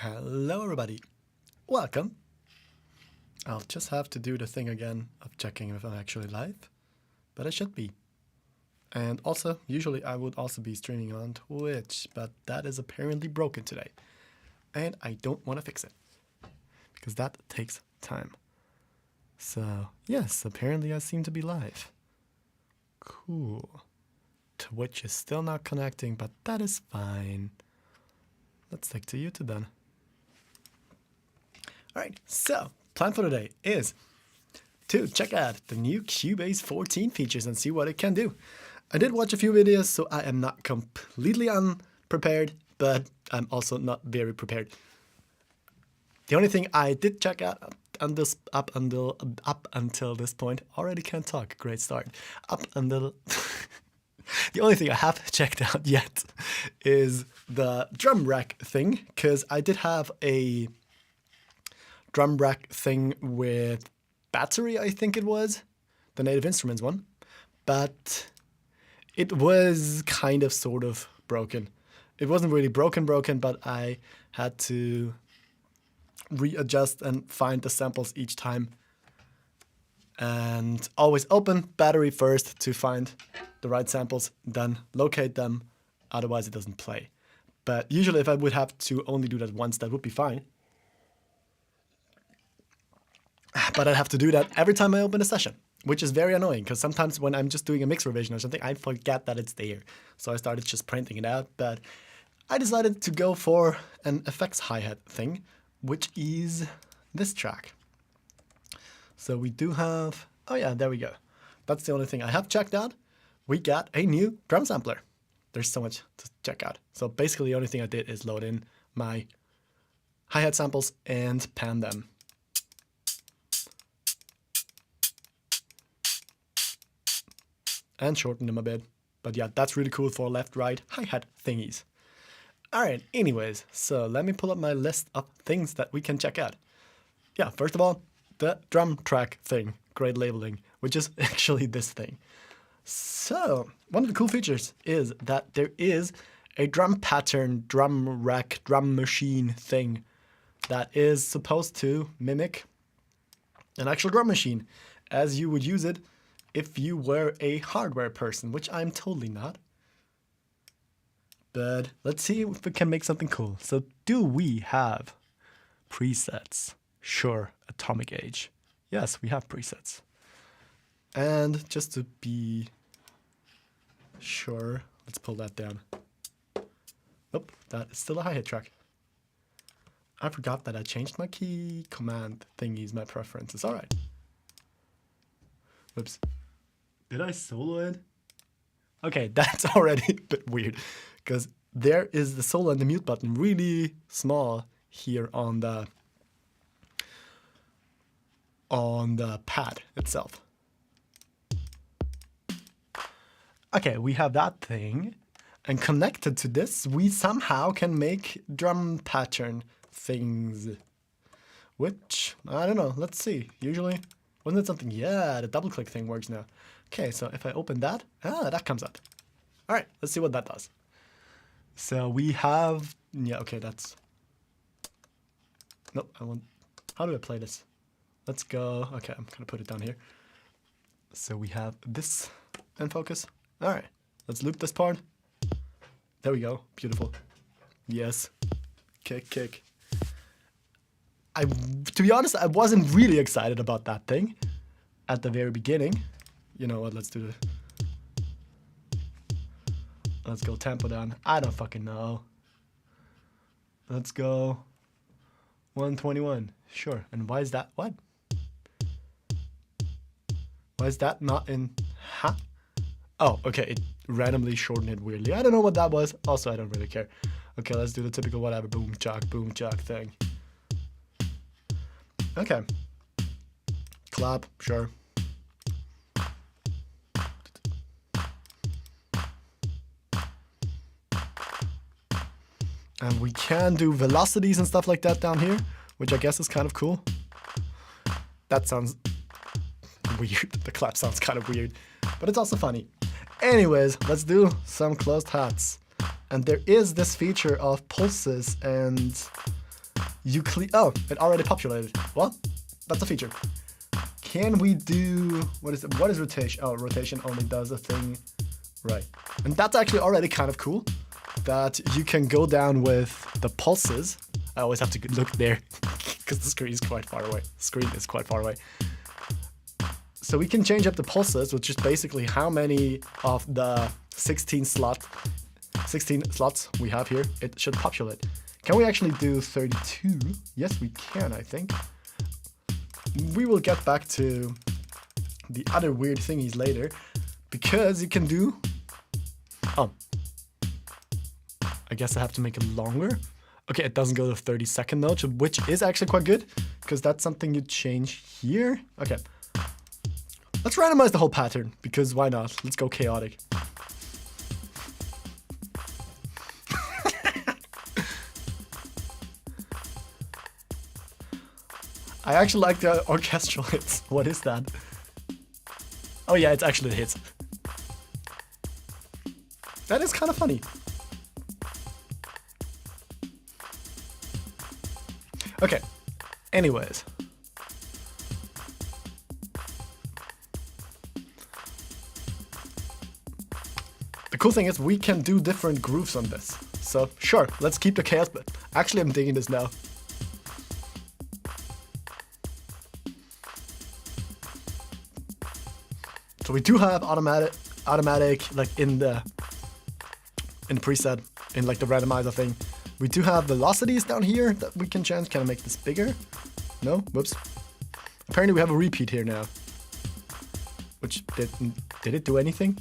Hello everybody, welcome. I'll just have to do the thing again of checking if I'm actually live, but I should be. And also, usually I would also be streaming on Twitch, but that is apparently broken today. And I don't want to fix it, because that takes time. So, yes, apparently I seem to be live. Cool. Twitch is still not connecting, but that is fine. Let's stick to YouTube then. Alright, so, plan for today is to check out the new Cubase 14 features and see what it can do. I did watch a few videos, so I am not completely unprepared, but I'm also not very prepared. The only thing I did check out up until this point, already can't talk, great start. The only thing I have checked out yet is the drum rack thing, because I did have a drum rack thing with battery, I think it was, the Native Instruments one, but it was kind of sort of broken. It wasn't really broken, but I had to readjust and find the samples each time, and always open battery first to find the right samples, then locate them, otherwise it doesn't play. But usually if I would have to only do that once, that would be fine. But I'd have to do that every time I open a session, which is very annoying, because sometimes when I'm just doing a mix revision or something, I forget that it's there. So I started just printing it out, but I decided to go for an effects hi-hat thing, which is this track. So we do have, oh yeah, there we go. That's the only thing I have checked out. We got a new drum sampler. There's so much to check out. So basically the only thing I did is load in my hi-hat samples and pan them. And shorten them a bit. But yeah, that's really cool for left-right hi-hat thingies. Alright, anyways, so let me pull up my list of things that we can check out. Yeah, first of all, the drum track thing, great labeling, which is actually this thing. So, one of the cool features is that there is a drum pattern, drum rack, drum machine thing that is supposed to mimic an actual drum machine, as you would use it if you were a hardware person, which I'm totally not. But let's see if we can make something cool. So do we have presets? Sure, atomic age. Yes, we have presets. And just to be sure, let's pull that down. Nope, that is still a hi-hat track. I forgot that I changed my key command thingies, my preferences. All right. Whoops. Did I solo it? Okay, that's already a bit weird, because there is the solo and the mute button really small here on the pad itself. Okay, we have that thing, and connected to this, we somehow can make drum pattern things, which, I don't know, let's see. Usually, wasn't it something? Yeah, the double click thing works now. Okay, so if I open that, that comes up. All right, let's see what that does. So we have, yeah, okay, that's, nope, how do I play this? Let's go, okay, I'm gonna put it down here. So we have this in focus. All right, let's loop this part. There we go, beautiful. Yes, kick. To be honest, I wasn't really excited about that thing at the very beginning. You know what, let's do the, let's go tempo down. I don't fucking know. Let's go 121, sure. And why is that, what? Why is that not in, huh? Oh, okay, it randomly shortened it weirdly. I don't know what that was. Also, I don't really care. Okay, let's do the typical whatever, boom, chuck thing. Okay. Clap, sure. And we can do velocities and stuff like that down here, which I guess is kind of cool. That sounds weird. The clap sounds kind of weird, but it's also funny. Anyways, let's do some closed hats. And there is this feature of pulses and Oh, it already populated. Well, that's a feature. Can we do, what is rotation? Oh, rotation only does a thing, right. And that's actually already kind of cool, that you can go down with the pulses. I always have to look there, because the screen is quite far away. So we can change up the pulses, which is basically how many of the 16 slots we have here, it should populate. Can we actually do 32? Yes, we can, I think. We will get back to the other weird thingies later, because you can do... Oh. I guess I have to make it longer. Okay, it doesn't go to 30-second though, which is actually quite good, because that's something you change here. Okay. Let's randomize the whole pattern, because why not? Let's go chaotic. I actually like the orchestral hits. What is that? Oh yeah, it's actually the hits. That is kind of funny. Okay, anyways. The cool thing is we can do different grooves on this. So sure, let's keep the chaos, but actually I'm digging this now. So we do have automatic like in the preset, in like the randomizer thing. We do have velocities down here that we can change. Can I make this bigger? No? Whoops. Apparently we have a repeat here now. Which did it do anything?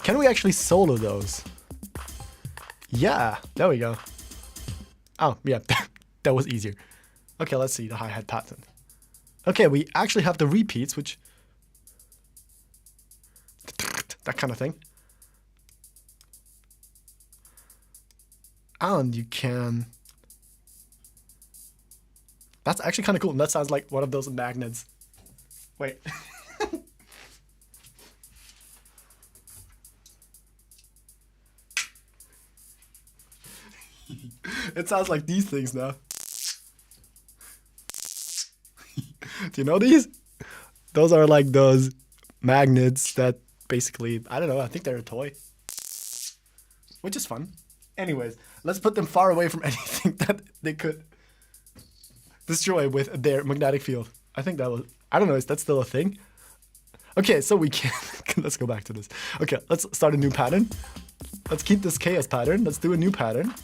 Can we actually solo those? Yeah, there we go. Oh, yeah, that was easier. Okay, let's see the hi-hat pattern. Okay, we actually have the repeats, which... that kind of thing. And you can... That's actually kind of cool. That sounds like one of those magnets. Wait. It sounds like these things now. Do you know these? Those are like those magnets that basically, I don't know, I think they're a toy. Which is fun. Anyways, let's put them far away from anything that they could destroy with their magnetic field. I think that was, I don't know, is that still a thing? Okay, so we can, let's go back to this. Okay, let's start a new pattern. Let's keep this chaos pattern. Let's do a new pattern.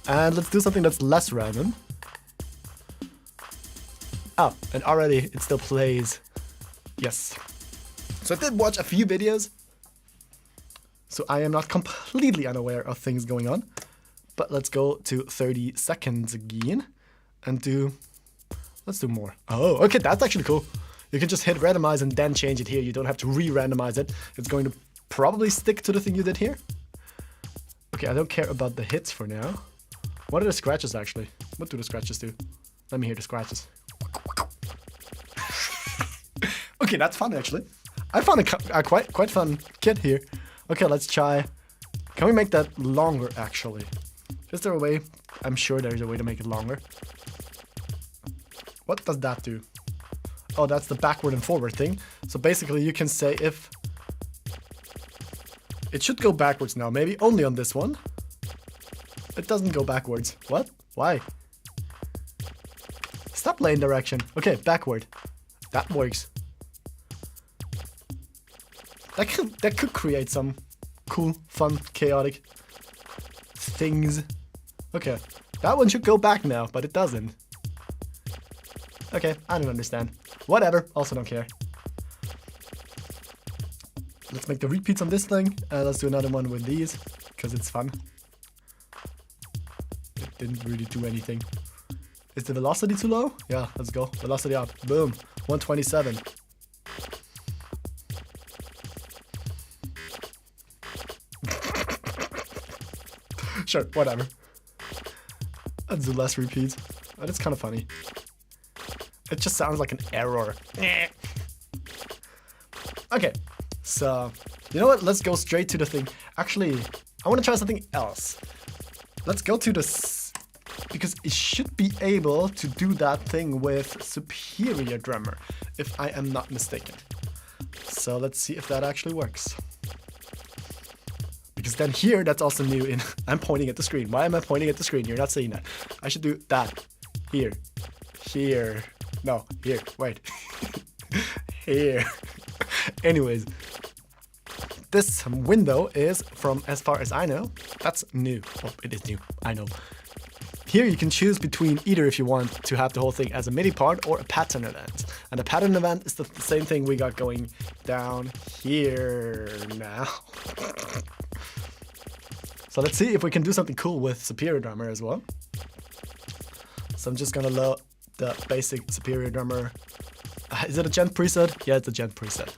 And let's do something that's less random. Oh, and already it still plays. Yes. So I did watch a few videos. So I am not completely unaware of things going on. But let's go to 30 seconds again. And let's do more. Oh, okay, that's actually cool. You can just hit randomize and then change it here. You don't have to re-randomize it. It's going to probably stick to the thing you did here. Okay, I don't care about the hits for now. What are the scratches actually? What do the scratches do? Let me hear the scratches. Okay, that's fun actually. I found a quite fun kit here. Okay, let's try. Can we make that longer actually? Is there a way? I'm sure there's a way to make it longer. What does that do? Oh, that's the backward and forward thing. So basically you can say if... It should go backwards now, maybe only on this one. It doesn't go backwards. What? Why? Stop lane direction. Okay, backward. That works. That could create some cool, fun, chaotic things. Okay, that one should go back now, but it doesn't. Okay, I don't understand. Whatever, also don't care. Let's make the repeats on this thing. Let's do another one with these, because it's fun. It didn't really do anything. Is the velocity too low? Yeah, let's go. Velocity up. Boom. 127. Sure, whatever. Let's do less repeats. But it's kind of funny. It just sounds like an error. Okay, so you know what? Let's go straight to the thing. Actually, I want to try something else. Let's go to the because it should be able to do that thing with Superior Drummer, if I am not mistaken. So let's see if that actually works. Because then here, that's also new in... I'm pointing at the screen. Why am I pointing at the screen? You're not seeing that. I should do that. Here. Here. No, here. Wait. Here. Anyways. This window is, from as far as I know, that's new. Oh, it is new. I know. Here you can choose between either if you want to have the whole thing as a MIDI part or a pattern event. And the pattern event is the same thing we got going down here now. So let's see if we can do something cool with Superior Drummer as well. So I'm just gonna load the basic Superior Drummer. Is it a gent preset? Yeah, it's a gent preset.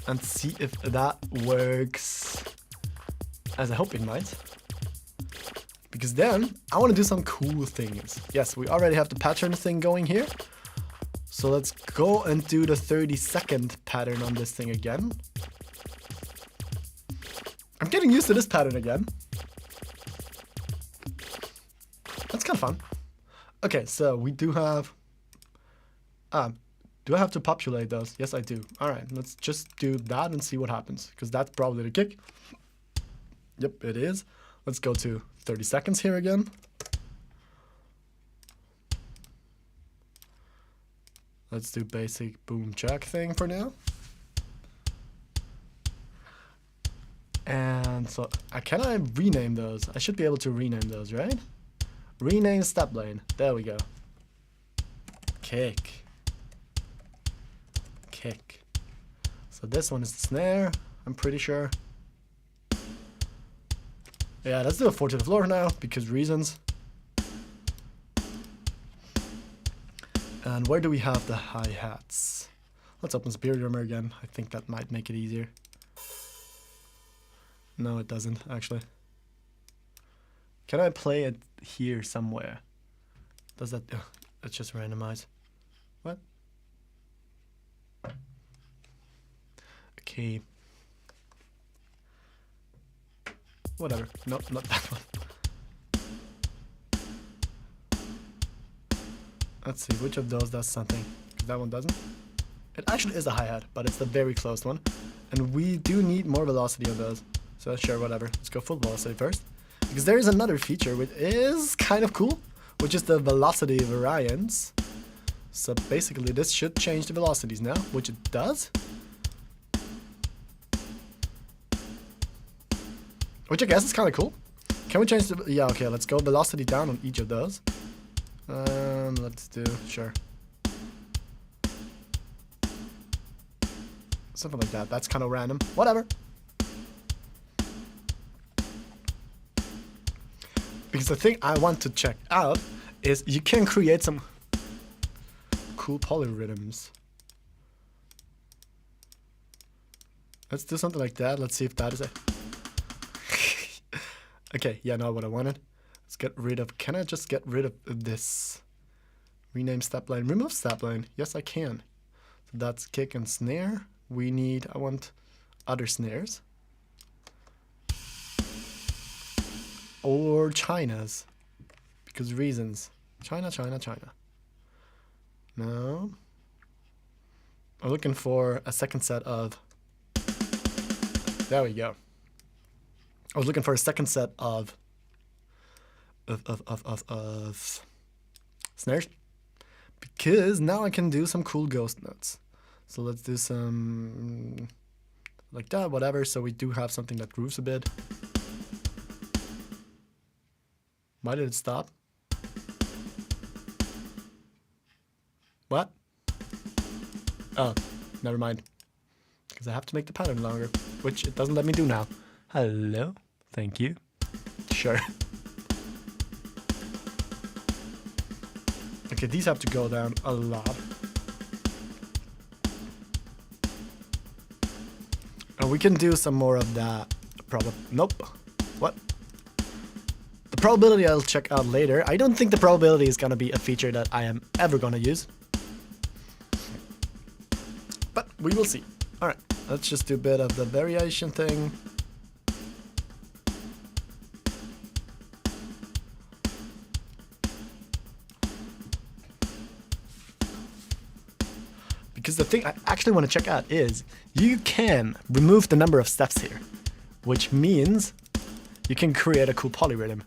And see if that works as I hope it might. Because then I want to do some cool things. Yes, we already have the pattern thing going here. So let's go and do the 30-second pattern on this thing again. I'm getting used to this pattern again. That's kind of fun. Okay, so we do have... do I have to populate those? Yes, I do. All right, let's just do that and see what happens. Because that's probably the kick. Yep, it is. Let's go to 30 seconds here again. Let's do basic boom check thing for now. And so, can I rename those? I should be able to rename those, right? Rename step lane. There we go. Kick. Kick. So this one is the snare, I'm pretty sure. Yeah, let's do a 4 to the floor now, because reasons. And where do we have the hi-hats? Let's open Superior Drummer again. I think that might make it easier. No, it doesn't, actually. Can I play it here somewhere? Does that... let's just randomize. What? Okay. Whatever. Nope, not that one. Let's see, which of those does something? That one doesn't. It actually is a hi-hat, but it's the very close one. And we do need more velocity on those. So sure, whatever. Let's go full velocity first. Because there is another feature which is kind of cool, which is the velocity variance. So basically this should change the velocities now, which it does. Which I guess is kind of cool. Can we change the... yeah, okay, let's go velocity down on each of those. Let's do... sure. Something like that. That's kind of random. Whatever. Because the thing I want to check out is you can create some cool polyrhythms. Let's do something like that. Let's see if that is it. Okay, yeah, not what I wanted. Let's get rid of... can I just get rid of this? Rename step line. Remove step line. Yes, I can. So that's kick and snare. We need... I want other snares. Or China's. Because reasons. China, China, China. No. I'm looking for a second set of... there we go. I was looking for a second set of snares, because now I can do some cool ghost notes. So let's do some like that, whatever. So we do have something that grooves a bit. Why did it stop? What? Oh, never mind. Because I have to make the pattern longer, which it doesn't let me do now. Hello. Thank you. Sure. Okay, these have to go down a lot. And we can do some more of that. Nope. What? The probability I'll check out later. I don't think the probability is gonna be a feature that I am ever gonna use. But we will see. Alright, let's just do a bit of the variation thing. because the thing I actually want to check out is you can remove the number of steps here, which means you can create a cool polyrhythm,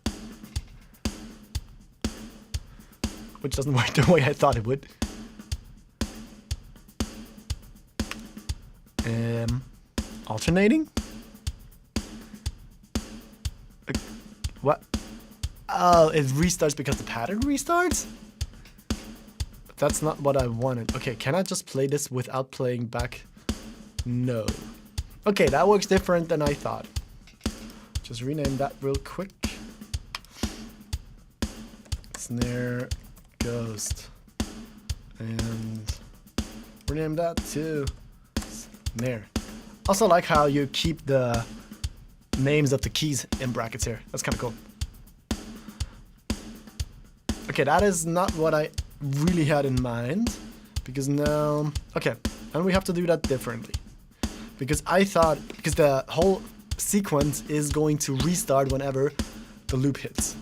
which doesn't work the way I thought it would. Alternating? What? Oh, it restarts because the pattern restarts? That's not what I wanted. Okay, can I just play this without playing back? No. Okay, that works different than I thought. Just rename that real quick. Snare, ghost. And rename that to snare. Also like how you keep the names of the keys in brackets here. That's kind of cool. Okay, that is not what I really had in mind, because now, okay, and we have to do that differently, because I thought, because the whole sequence is going to restart whenever the loop hits,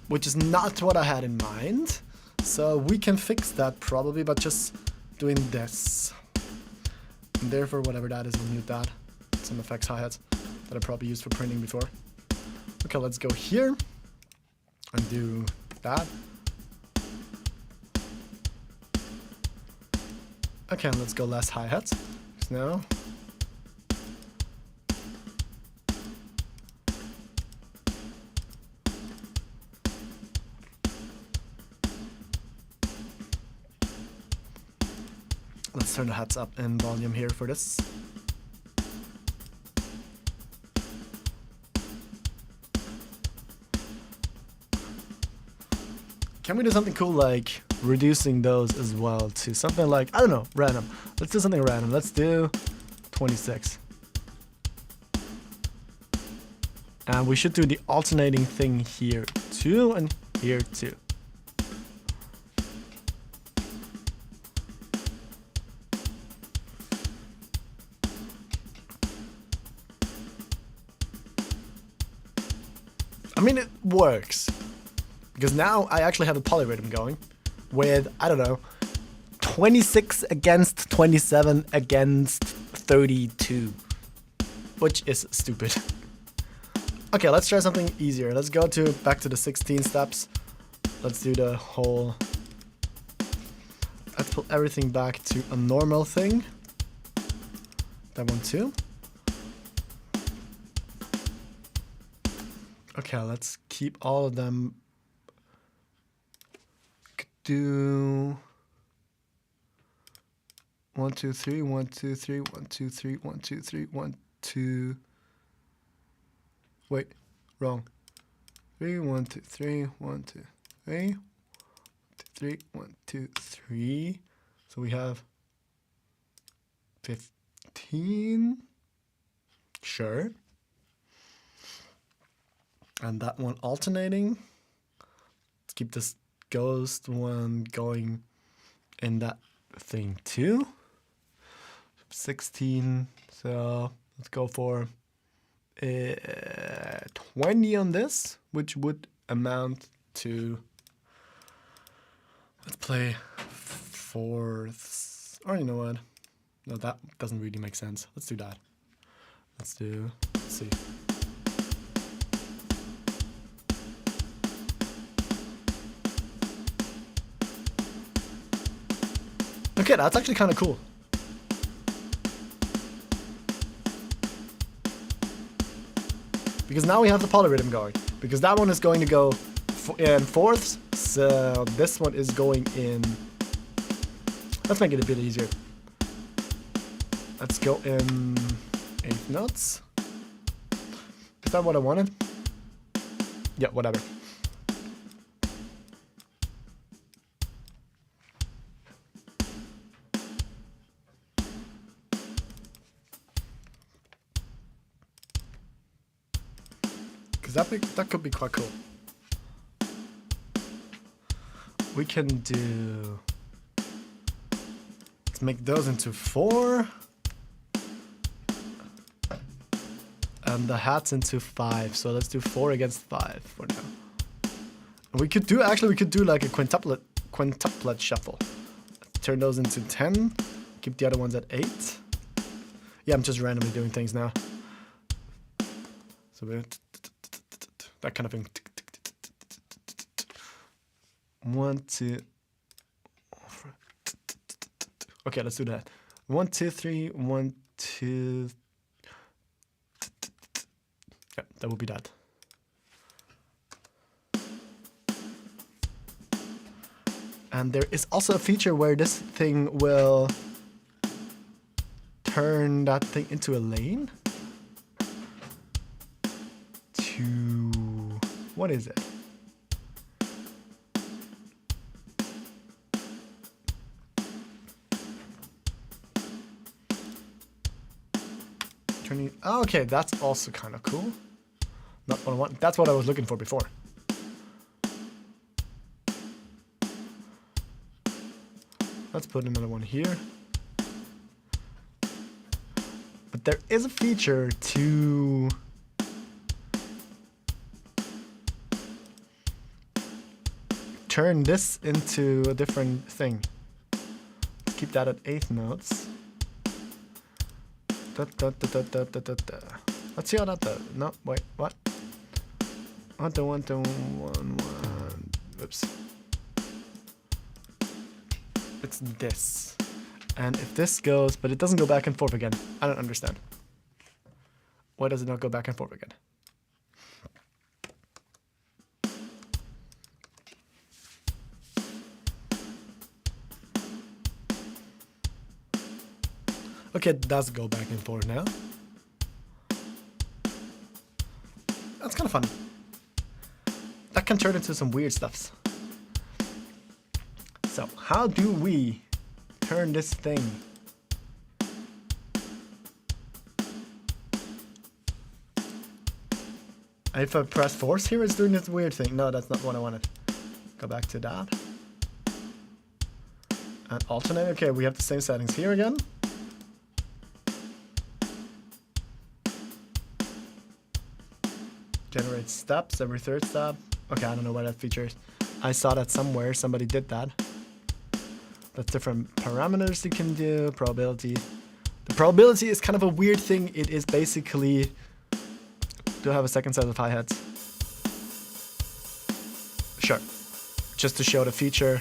which is not what I had in mind. So we can fix that probably by just doing this, and therefore whatever that is, we'll mute that. Some effects hi-hats that I probably used for printing before. Okay, let's go here and do that. Okay, and let's go less hi-hats. Now, let's turn the hats up in volume here for this. Can we do something cool like reducing those as well to something like, I don't know, random. Let's do something random. Let's do 26. And we should do the alternating thing here too, and here too. I mean, it works. Because now I actually have a polyrhythm going with, I don't know, 26 against 27 against 32, which is stupid. Okay, let's try something easier. Let's go back to the 16 steps. Let's do the whole, let's pull everything back to a normal thing. That one too. Okay, let's keep all of them. Do 1 2 3 1 2 3 1 2 3 1 2 3 1 2. Wait, wrong. 3 1 2 3 1 2 3 3 1 2 3. So we have 15. Sure. And that one alternating. Let's keep this ghost one going in that thing too. 16, so let's go for 20 on this, which would amount to, let's play fourths, or you know what, no, that doesn't really make sense. Let's do that. Let's see. Okay, that's actually kind of cool. Because now we have the polyrhythm going. Because that one is going to go in fourths, so this one is going in... Let's make it a bit easier. Let's go in eighth notes. Is that what I wanted? Yeah, whatever. That could be quite cool. We can do... Let's make those into 4. And the hats into 5. So let's do 4 against 5 for now. And we could do like a quintuplet shuffle. Turn those into 10. Keep the other ones at 8. Yeah, I'm just randomly doing things now. So we're that kind of thing. 1, 2. Okay, let's do that. 1, 2, 3. 1, 2. Yeah, that would be that. And there is also a feature where this thing will turn that thing into a lane. To what is it? Turning. Oh, okay, that's also kind of cool. Not what I want. That's what I was looking for before. Let's put another one here. But there is a feature to turn this into a different thing. Keep that at 8 notes. Let's see how that does. No, wait, what? 1, 2, 1, 2, 1, 1. Oops. It's this. And if this goes, but it doesn't go back and forth again. I don't understand. Why does it not go back and forth again? Okay, it does go back and forth now. That's kind of fun. That can turn into some weird stuffs. So, how do we turn this thing? If I press force here, it's doing this weird thing. No, that's not what I wanted. Go back to that. And alternate. Okay, we have the same settings here again. Generate steps every 3rd step. Okay, I don't know where that feature is. I saw that somewhere. Somebody did that. That's different parameters you can do. Probability. The probability is kind of a weird thing. It is basically... Do I have a second set of hi-hats? Sure. Just to show the feature.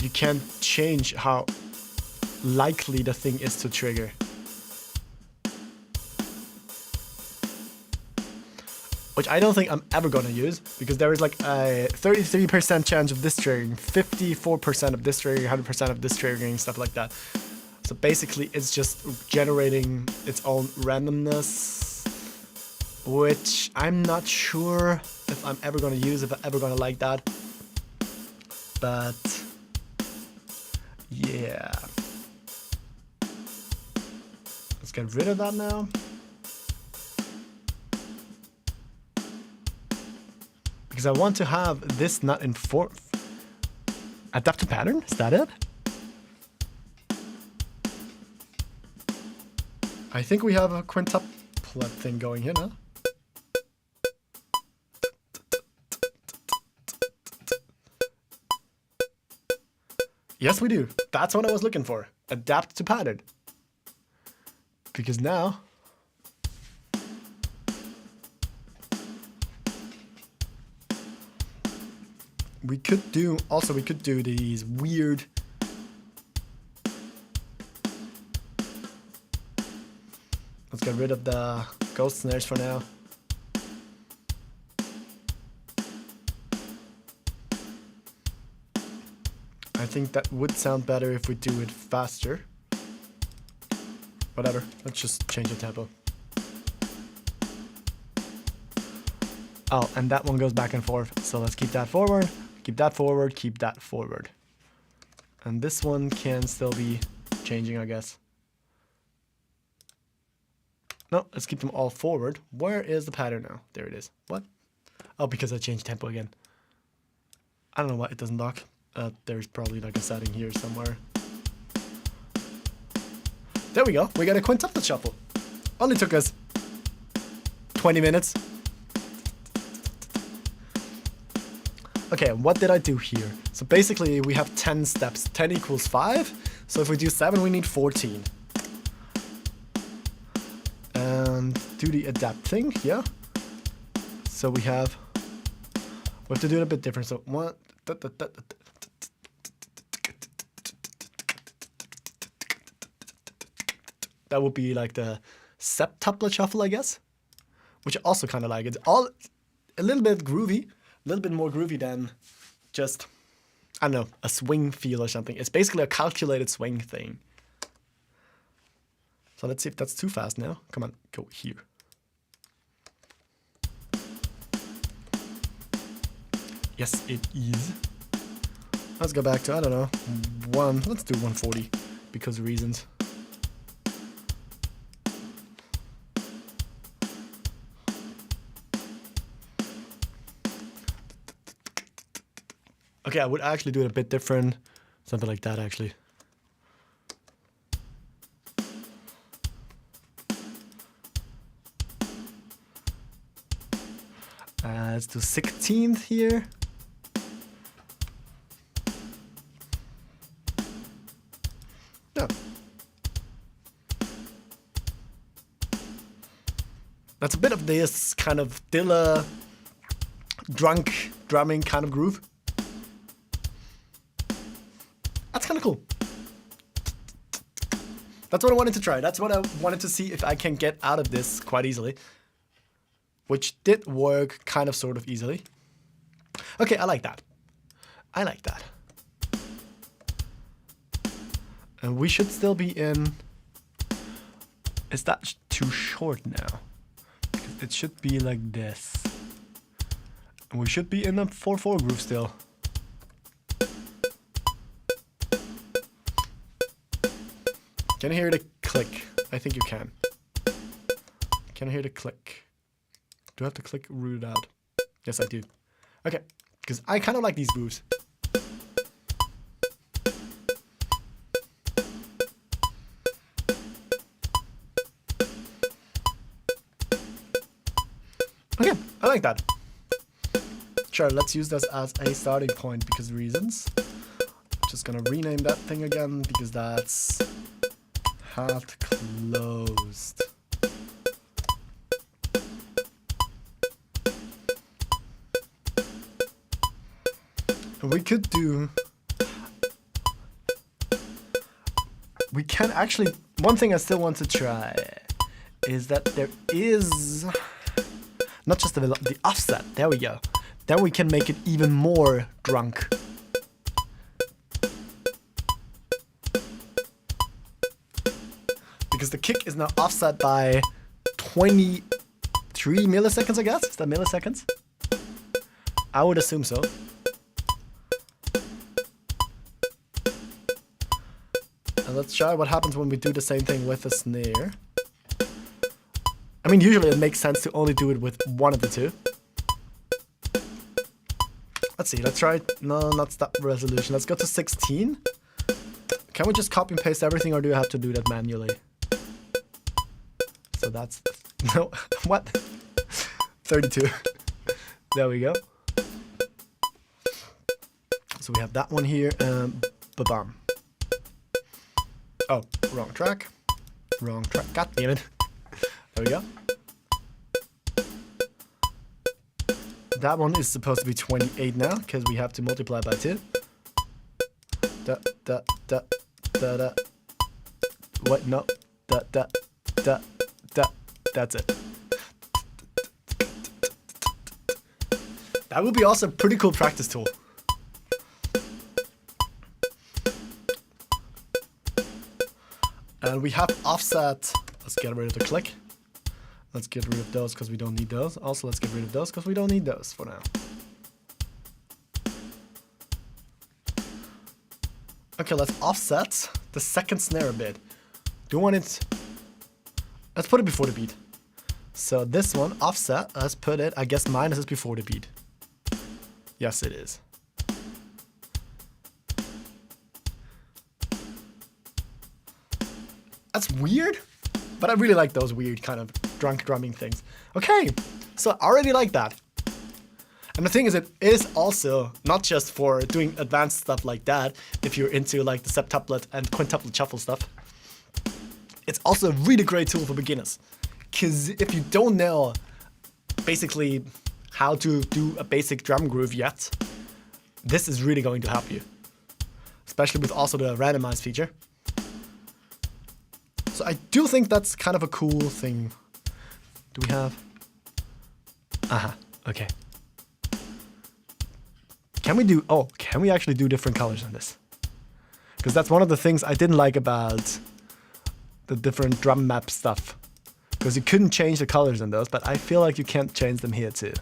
You can't change how likely the thing is to trigger. Which I don't think I'm ever gonna use, because there is like a 33% chance of this triggering, 54% of this triggering, 100% of this triggering, stuff like that. So basically it's just generating its own randomness, which I'm not sure if I'm ever gonna use, if I'm ever gonna like that. But yeah. Let's get rid of that now. Because I want to have this not in fourth. Adapt to pattern? Is that it? I think we have a quintuplet thing going here now. Yes, we do. That's what I was looking for. Adapt to pattern. Because now... We could do these weird... Let's get rid of the ghost snares for now. I think that would sound better if we do it faster. Whatever, let's just change the tempo. Oh, and that one goes back and forth, so let's keep that forward. Keep that forward, keep that forward. And this one can still be changing, I guess. No, let's keep them all forward. Where is the pattern now? There it is. What? Oh, because I changed tempo again. I don't know why it doesn't lock. There's probably like a setting here somewhere. There we go. We got a quintuplet shuffle. Only took us 20 minutes. Okay, what did I do here? So basically we have 10 steps. 10 equals 5. So if we do 7, we need 14. And do the adapt thing, yeah. So we have to do it a bit different. So one, that would be like the septuplet shuffle, I guess, which I also kind of like. It's all a little bit groovy, a little bit more groovy than just, I don't know, a swing feel or something. It's basically a calculated swing thing. So let's see if that's too fast now. Come on, go here. Yes, it is. Let's go back to, I don't know, let's do 140 because of reasons. Okay, I would actually do it a bit different. Something like that, actually. Let's do 16th here. Yeah. That's a bit of this kind of Dilla drunk drumming kind of groove. That's kind of cool. That's what I wanted to try. That's what I wanted to see if I can get out of this quite easily. Which did work kind of sort of easily. Okay, I like that. I like that. And we should still be in... Is that too short now? Because it should be like this. And we should be in a 4/4 groove still. Can you hear the click? I think you can. Can I hear the click? Do I have to click rooted out? Yes, I do. Okay, because I kind of like these grooves. Okay, I like that. Sure, let's use this as a starting point because reasons. Just gonna rename that thing again because that's hat closed. We could do... We can actually... One thing I still want to try is that there is... Not just the offset. There we go. Then we can make it even more drunk. Because the kick is now offset by 23 milliseconds, I guess? Is that milliseconds? I would assume so. And let's try what happens when we do the same thing with the snare. I mean, usually it makes sense to only do it with one of the two. Let's see, let's try it. No, not stop resolution. Let's go to 16. Can we just copy and paste everything or do I have to do that manually? So that's... No, what? 32. There we go. So we have that one here. Ba-bam. Oh, wrong track. Wrong track. God damn it. There we go. That one is supposed to be 28 now, because we have to multiply by 2. Da, da, da, da, da. What? No. Da, da, da, da. That's it. That would be also a pretty cool practice tool. And we have offset. Let's get rid of the click. Let's get rid of those because we don't need those. Also, let's get rid of those because we don't need those for now. Okay, let's offset the second snare a bit. Do you want it? Let's put it before the beat. So this one, offset, let's put it, I guess minus is before the beat. Yes, it is. That's weird, but I really like those weird kind of drunk drumming things. Okay, so I already like that. And the thing is, it is also not just for doing advanced stuff like that, if you're into like the septuplet and quintuplet shuffle stuff. It's also a really great tool for beginners. Because if you don't know basically how to do a basic drum groove yet, this is really going to help you. Especially with also the randomize feature. So I do think that's kind of a cool thing. Do we have? Aha, okay. Can we actually do different colors on this? Because that's one of the things I didn't like about the different drum map stuff. Because you couldn't change the colors in those, but I feel like you can't change them here too.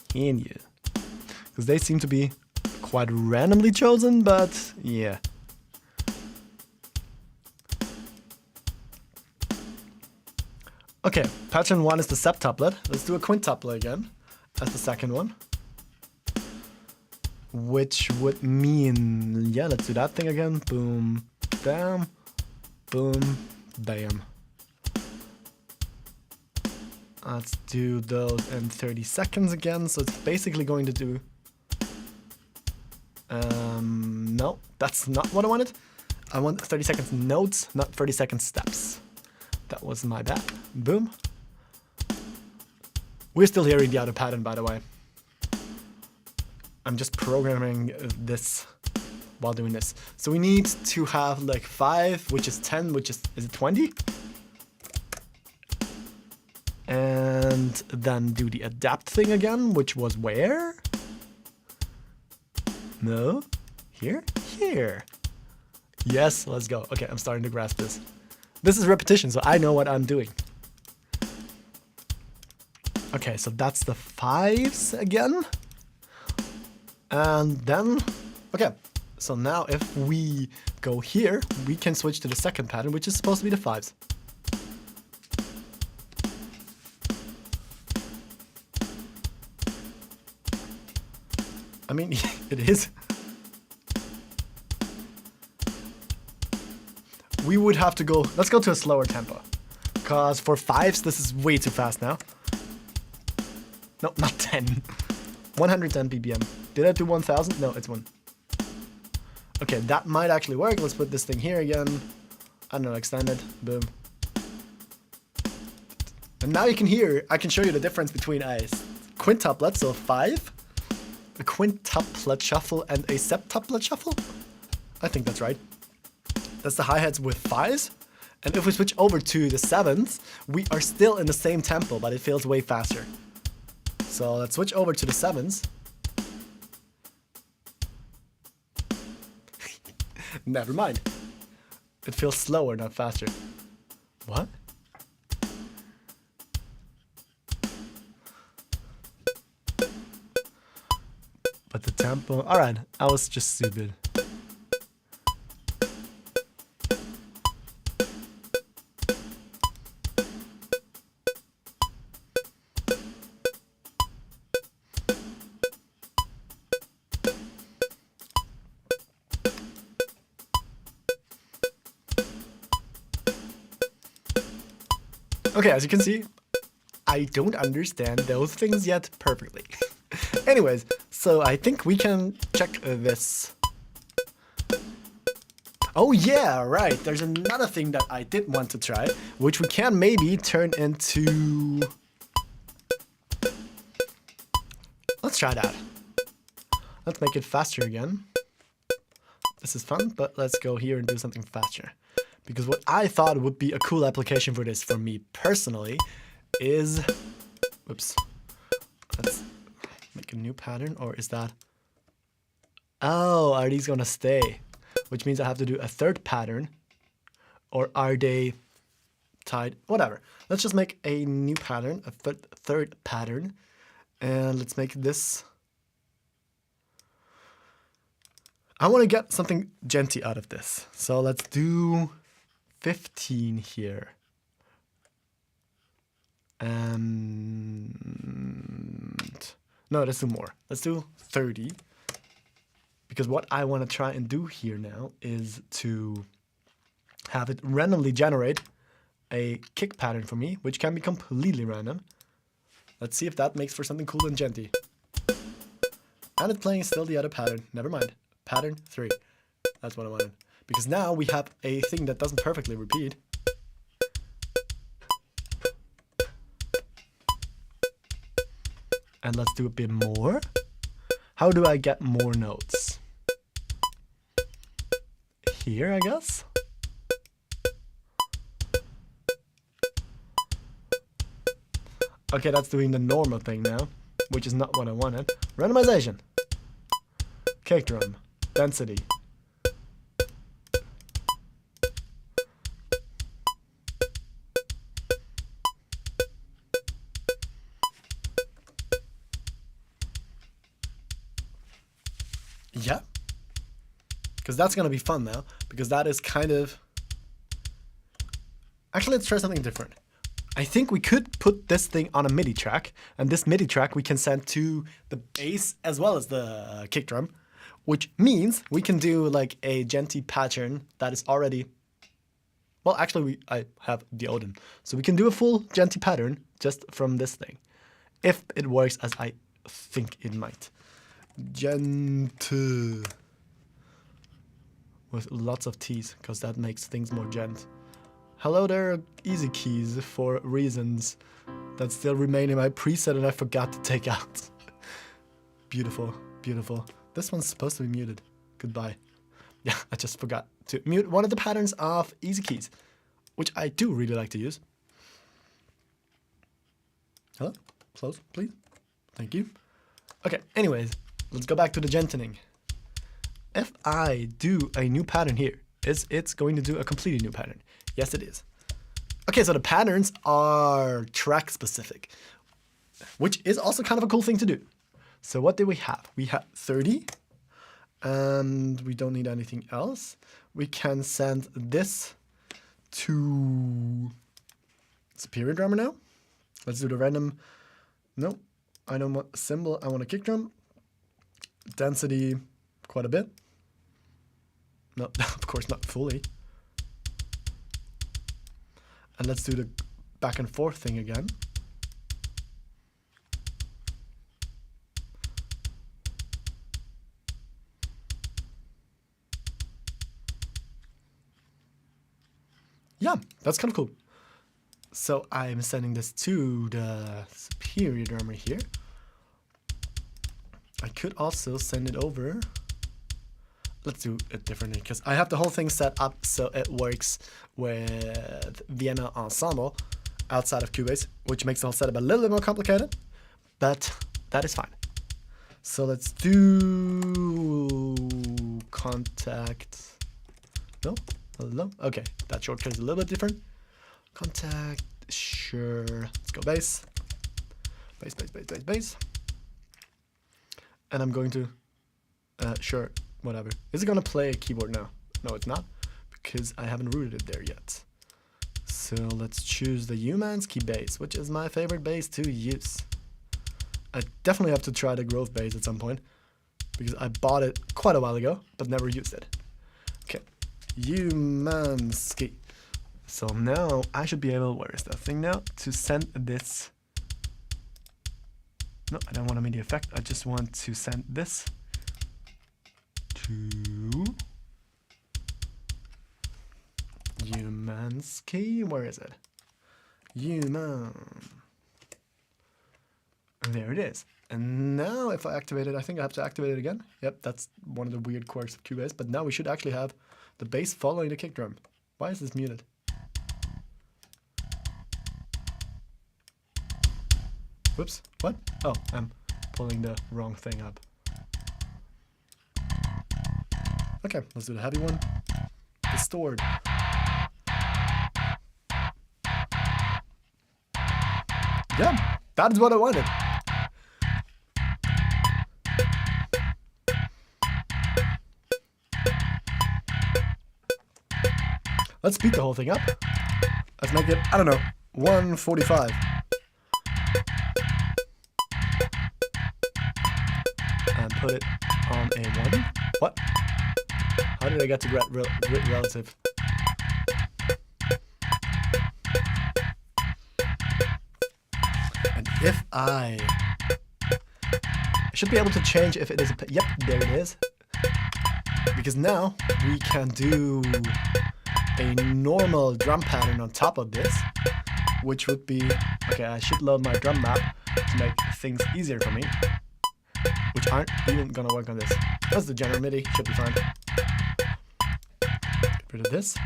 Can you? Because they seem to be quite randomly chosen, but yeah. Okay, pattern 1 is the septuplet. Let's do a quintuplet again as the second one. Which would mean, yeah, let's do that thing again. Boom, bam, boom, bam. Let's do those in 30 seconds again. So it's basically going to do... no, that's not what I wanted. I want 30 seconds notes, not 30 second steps. That was my bad. Boom. We're still hearing the other pattern, by the way. I'm just programming this while doing this. So we need to have like 5, which is 10, which is it 20? And then do the adapt thing again, which was where? No? Here? Here. Yes, let's go. Okay, I'm starting to grasp this. This is repetition, so I know what I'm doing. Okay, so that's the 5s again. And then, okay, so now if we go here, we can switch to the second pattern, which is supposed to be the 5s. I mean, it is. We would have to go, let's go to a slower tempo. Because for 5s, this is way too fast now. No, not 10. 110 BPM. Did I do 1000? No, it's 1. Okay, that might actually work. Let's put this thing here again. I don't know, extend it. Boom. And now you can hear, I can show you the difference between a quintuplet, so 5, a quintuplet shuffle, and a septuplet shuffle. I think that's right. That's the hi-hats with 5s. And if we switch over to the 7s, we are still in the same tempo, but it feels way faster. So let's switch over to the 7s. Never mind. It feels slower, not faster. What? But the tempo... Alright, I was just stupid. Okay, as you can see, I don't understand those things yet perfectly. Anyways, so I think we can check this. Oh yeah, right, there's another thing that I did want to try, which we can maybe turn into... Let's try that. Let's make it faster again. This is fun, but let's go here and do something faster. Because what I thought would be a cool application for this, for me personally, is... Whoops. Let's make a new pattern, or is that... Oh, are these gonna stay? Which means I have to do a third pattern. Or are they tied? Whatever. Let's just make a new pattern, a third pattern. And let's make this... I want to get something genty out of this. So let's do 15 here. And no, let's do more. Let's do 30. Because what I want to try and do here now is to have it randomly generate a kick pattern for me, which can be completely random. Let's see if that makes for something cool and genty. And it's playing still the other pattern. Never mind. Pattern 3. That's what I wanted. Because now we have a thing that doesn't perfectly repeat. And let's do a bit more. How do I get more notes? Here, I guess? Okay, that's doing the normal thing now, which is not what I wanted. Randomization. Kick drum. Density. Yeah. Because that's going to be fun now. Because that is kind of... Actually, let's try something different. I think we could put this thing on a MIDI track. And this MIDI track we can send to the bass as well as the kick drum. Which means we can do like a Genty pattern that is already... Well, actually, I have the Odin. So we can do a full Genty pattern just from this thing. If it works as I think it might. Gent with lots of T's, because that makes things more gent. Hello there, easy keys for reasons that still remain in my preset and I forgot to take out. Beautiful, beautiful. This one's supposed to be muted. Goodbye. Yeah, I just forgot to mute one of the patterns of easy keys, which I do really like to use. Hello? Close, please. Thank you. Okay, anyways. Let's go back to the gentening. If I do a new pattern here, is it's going to do a completely new pattern? Yes, it is. Okay, so the patterns are track specific, which is also kind of a cool thing to do. So what do we have? We have 30, and we don't need anything else. We can send this to Superior Drummer now. Let's do the random. No, I don't want a cymbal. I want a kick drum. Density, quite a bit. No, of course not fully. And let's do the back and forth thing again. Yeah, that's kind of cool. So I'm sending this to the Superior Drummer here. I could also send it over. Let's do it differently because I have the whole thing set up so it works with Vienna Ensemble outside of Cubase, which makes the whole setup a little bit more complicated, but that is fine. So let's do contact. No? Hello? Okay, that shortcut is a little bit different. Contact, sure. Let's go bass. Bass, bass, bass, bass, bass. And I'm going to, sure, whatever. Is it going to play a keyboard now? No, it's not, because I haven't rooted it there yet. So let's choose the Humans Cubase, which is my favorite bass to use. I definitely have to try the Grove bass at some point, because I bought it quite a while ago, but never used it. Okay, Humans. So now I should be able, where is that thing now, to send this. No, I don't want a MIDI effect. I just want to send this to Humans key. Where is it? Human. And there it is. And now if I activate it, I think I have to activate it again. Yep, that's one of the weird quirks of Cubase. But now we should actually have the bass following the kick drum. Why is this muted? Whoops, what? Oh, I'm pulling the wrong thing up. Okay, let's do the heavy one. Distort. Yeah, that is what I wanted. Let's speed the whole thing up. Let's make it, I don't know, 145. And put it on a 1. What? How did I get to grit relative? And if I should be able to change if it is a... Yep, there it is. Because now we can do a normal drum pattern on top of this, which would be... Okay, I should load my drum map to make things easier for me, which aren't even gonna work on this. That's the general MIDI, should be fine. Get rid of this.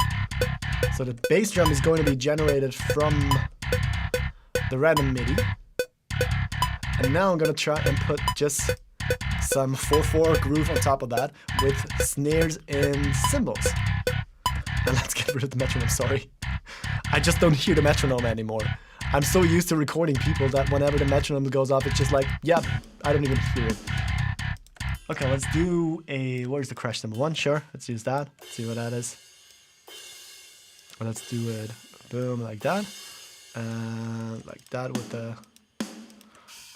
So the bass drum is going to be generated from the random MIDI. And now I'm gonna try and put just some 4/4 groove on top of that with snares and cymbals. And let's get rid of the metronome, sorry. I just don't hear the metronome anymore. I'm so used to recording people that whenever the metronome goes off, it's just like, yeah, I don't even hear it. Okay, let's do a, where's the crash cymbal one? Sure, let's use that. Let's see what that is. Let's do it, boom, like that. And like that with the...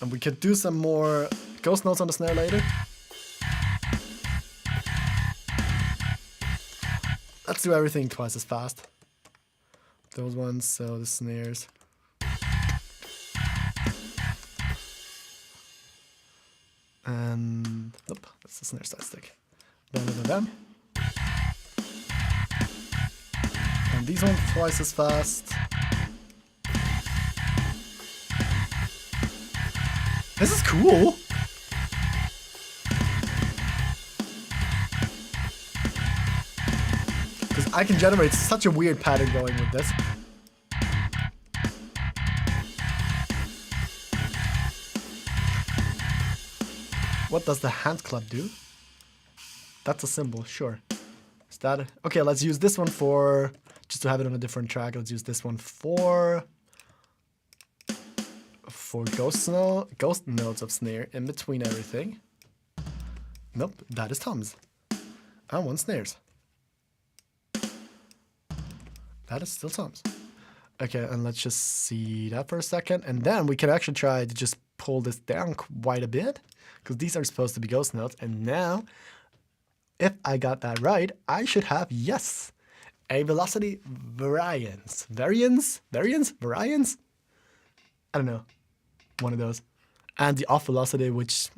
And we could do some more ghost notes on the snare later. Let's do everything twice as fast. Those ones, so the snares. And, nope, that's the snare side stick. Bam, bam, bam. And these ones twice as fast. This is cool! Because I can generate such a weird pattern going with this. What does the hand clap do? That's a cymbal, sure. Is that... Okay, let's use this one for... Just to have it on a different track, let's use this one for ghost notes of snare in between everything. Nope, that is toms. I want snares. That is still toms. Okay, and let's just see that for a second. And then we can actually try to just pull this down quite a bit, because these are supposed to be ghost notes. And now, if I got that right, I should have, yes, a velocity variance. Variance? I don't know. One of those. And the off velocity, which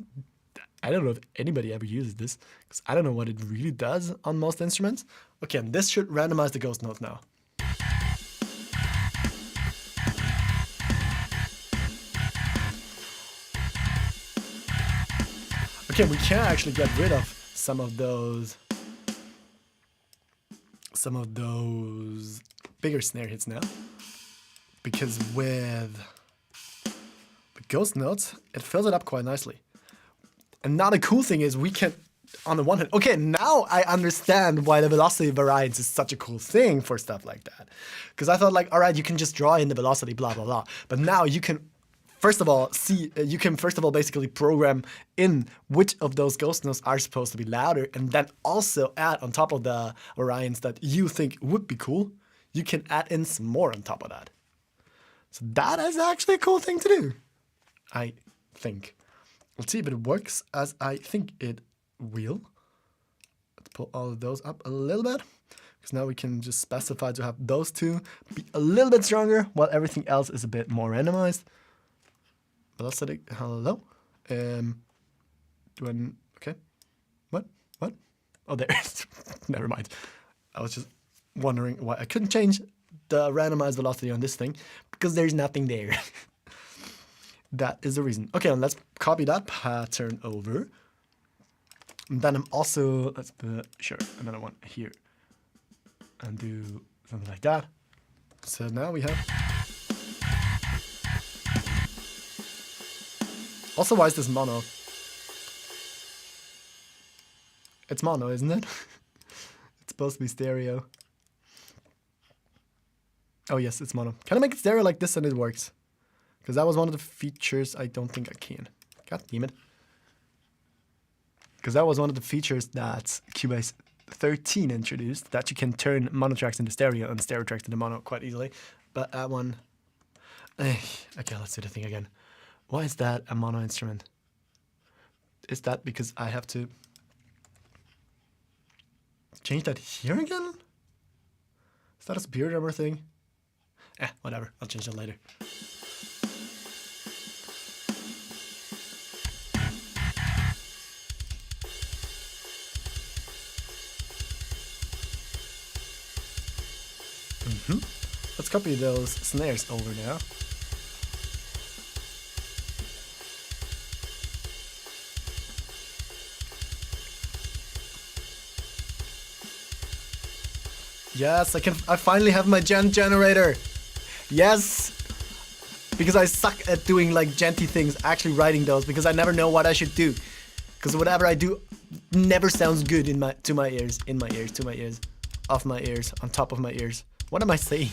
I don't know if anybody ever uses this, because I don't know what it really does on most instruments. Okay, and this should randomize the ghost notes now. Okay, we can actually get rid of some of those bigger snare hits now, because with the ghost notes, it fills it up quite nicely. And now the cool thing is we can, on the one hand, okay, now I understand why the velocity variance is such a cool thing for stuff like that. Because I thought like, all right, you can just draw in the velocity, blah, blah, blah. But now you can, first of all, basically program in which of those ghost notes are supposed to be louder, and then also add on top of the variance that you think would be cool, you can add in some more on top of that. So that is actually a cool thing to do, I think. Let's see if it works as I think it will. Let's pull all of those up a little bit, because now we can just specify to have those two be a little bit stronger, while everything else is a bit more randomized. Velocity, hello. Okay. What? Oh, there. Never mind. I was just wondering why I couldn't change the randomized velocity on this thing, because there's nothing there. That is the reason. Okay, and let's copy that pattern over. And then I'm also, let's put, sure, another one here. And do something like that. So now we have... Also, why is this mono? It's mono, isn't it? It's supposed to be stereo. Oh yes, it's mono. Can I make it stereo like this and it works? Because that was one of the features I don't think I can. God damn it. Because that was one of the features that Cubase 13 introduced, that you can turn mono tracks into stereo and stereo tracks into mono quite easily. But that one... Okay, let's do the thing again. Why is that a mono instrument? Is that because I have to change that here again? Is that a superior number thing? Whatever. I'll change that later. Let's copy those snares over now. Yes, I finally have my gent generator. Yes! Because I suck at doing like genty things, actually writing those, because I never know what I should do. Because whatever I do never sounds good to my ears, off my ears, on top of my ears. What am I saying?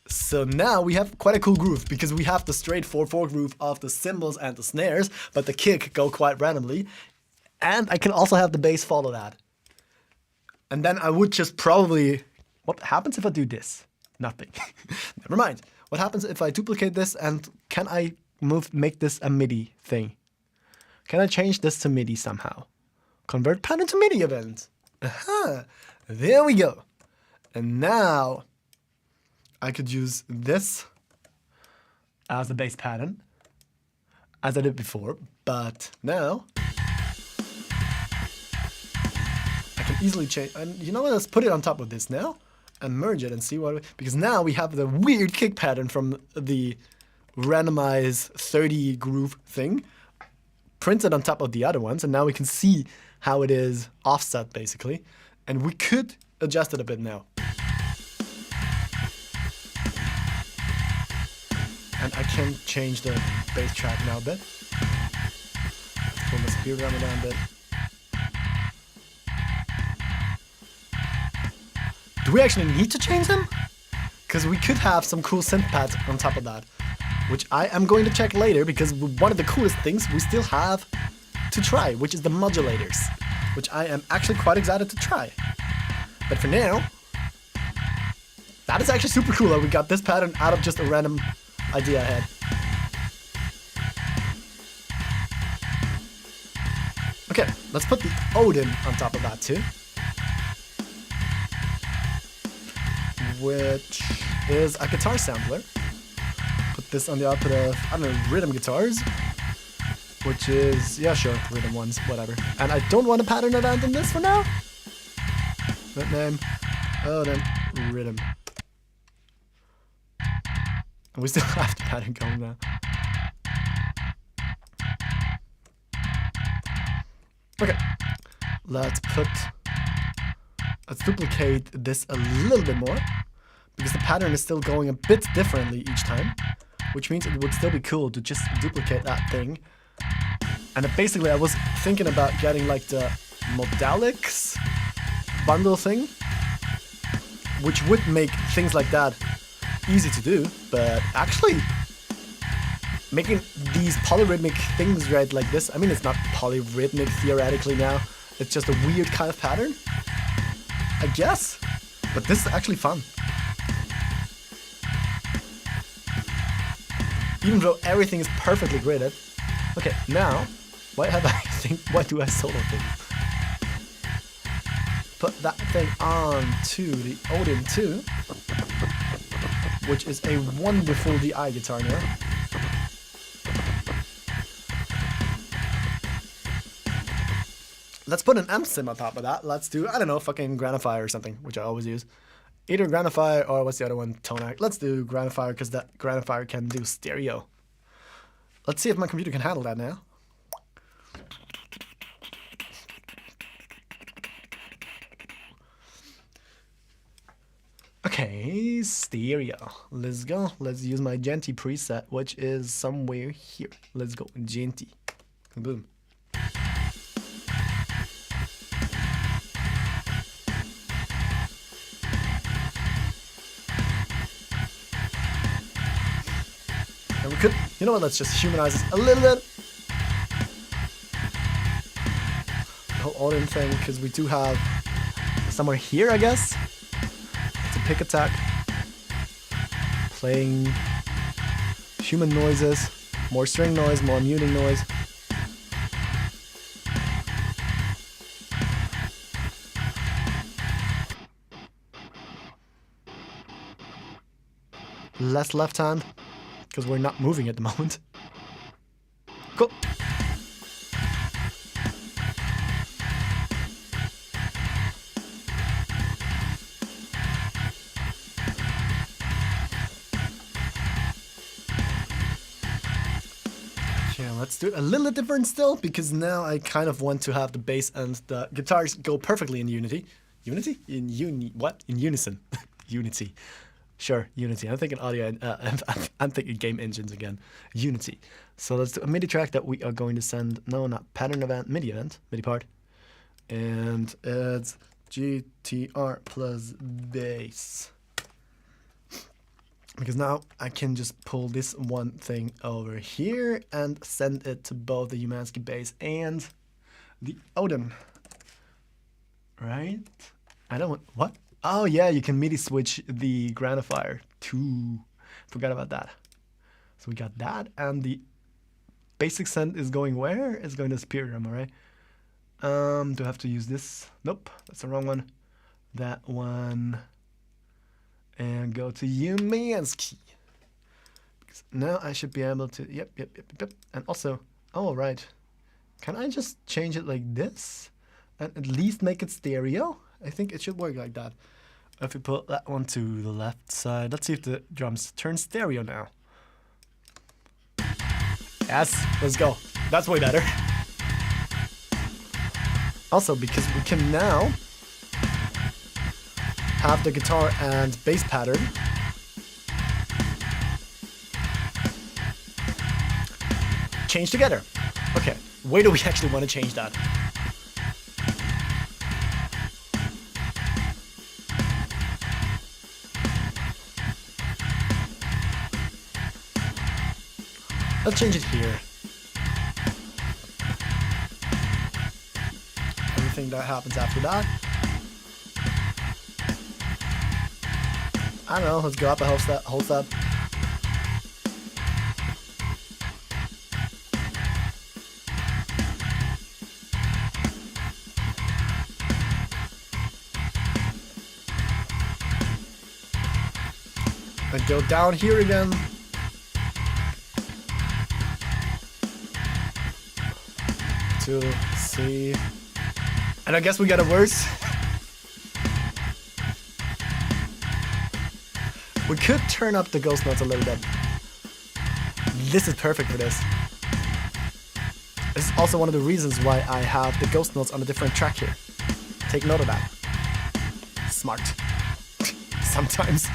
So now we have quite a cool groove, because we have the straight 4/4 groove of the cymbals and the snares, but the kick go quite randomly. And I can also have the bass follow that. And then I would just probably... What happens if I do this? Nothing. Never mind. What happens if I duplicate this, and can I make this a MIDI thing? Can I change this to MIDI somehow? Convert pattern to MIDI event. Aha! There we go. And now I could use this as the bass pattern, as I did before, but now I can easily change. And you know what? Let's put it on top of this now and merge it and see what. Because now we have the weird kick pattern from the randomized 30 groove thing printed on top of the other ones, and now we can see how it is offset basically, and we could adjust it a bit now. And I can change the bass track now a bit. Let's pull the spear drummer down a bit. Do we actually need to change them? Because we could have some cool synth pads on top of that, which I am going to check later, because one of the coolest things we still have to try, which is the modulators, which I am actually quite excited to try. But for now, that is actually super cool that we got this pattern out of just a random idea I had. Okay, let's put the Odin on top of that too, which is a guitar sampler. Put this on the output of, I don't know, rhythm guitars, which is, yeah, sure, rhythm ones, whatever. And I don't want a pattern event in this for now. That name, Odin, rhythm. And we still have the pattern going now. Okay, let's duplicate this a little bit more, because the pattern is still going a bit differently each time, which means it would still be cool to just duplicate that thing. And basically I was thinking about getting like the Modalics bundle thing, which would make things like that easy to do, but actually making these polyrhythmic things right like this, I mean, it's not polyrhythmic theoretically now, it's just a weird kind of pattern, I guess, but this is actually fun. Even though everything is perfectly gridded. Okay, now, why do I solo things? Put that thing on to the Odin 2, which is a wonderful DI guitar now. Let's put an amp sim on top of that. Let's do, I don't know, fucking Granifier or something, which I always use. Either Granifier or what's the other one? Tonac. Let's do Granifier, because that Granifier can do stereo. Let's see if my computer can handle that now. Okay, stereo. Let's go. Let's use my Genty preset, which is somewhere here. Let's go, Genty. Boom. And we could, you know what, let's just humanize this a little bit. The whole Odin thing, because we do have somewhere here, I guess. It's a pick attack. Playing human noises, more string noise, more muting noise. Less left hand, because we're not moving at the moment. Cool. Okay, let's do it a little different still, because now I kind of want to have the bass and the guitars go perfectly in unity. Unity? In what? In unison. Unity. Sure, Unity. I'm thinking audio, I'm thinking game engines again. Unity. So let's do a MIDI track that we are going to send, no, not pattern event, MIDI part. And it's GTR plus bass. Because now I can just pull this one thing over here and send it to both the Umansky bass and the Odin. Right? I don't want, what? Oh yeah, you can MIDI switch the grandifier too. Forgot about that. So we got that, and the basic send is going where? It's going to Superior, am I right? Do I have to use this? Nope, that's the wrong one. That one. And go to Umansky. Now I should be able to, yep. And also, oh right, can I just change it like this? And at least make it stereo? I think it should work like that. If we put that one to the left side, let's see if the drums turn stereo now. Yes, let's go. That's way better. Also, because we can now have the guitar and bass pattern change together. Okay, where do we actually want to change that? Let's change it here. Everything that happens after that. I don't know, let's go up a whole step. And go down here again. To C. And I guess we got a verse. We could turn up the ghost notes a little bit. This is perfect for this. This is also one of the reasons why I have the ghost notes on a different track here. Take note of that. Smart. Sometimes.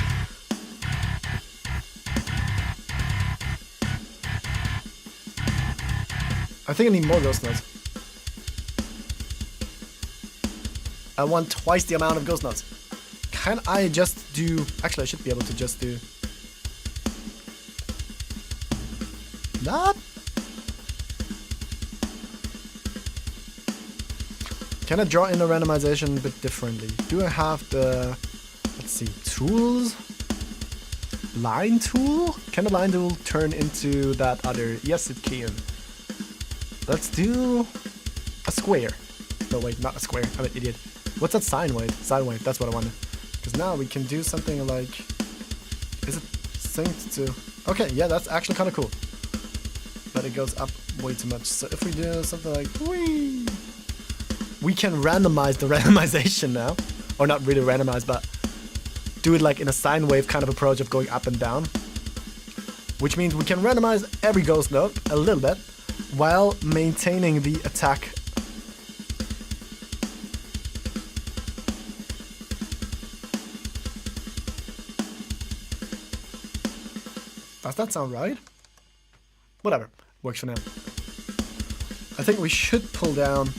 I think I need more ghost notes. I want twice the amount of ghost notes. Can I just do... Actually, I should be able to just do... that? Can I draw in a randomization a bit differently? Do I have the... Let's see, tools? Line tool? Can the line tool turn into that other... Yes, it can. Let's do a square. No, wait, not a square. I'm an idiot. What's that sine wave? Sine wave, that's what I wanted. Because now we can do something like... Is it synced to... Okay, yeah, that's actually kind of cool. But it goes up way too much. So if we do something like... Whee! We can randomize the randomization now. Or not really randomize, but... do it like in a sine wave kind of approach of going up and down. Which means we can randomize every ghost note a little bit, while maintaining the attack. Does that sound right? Whatever, works for now. I think we should pull down,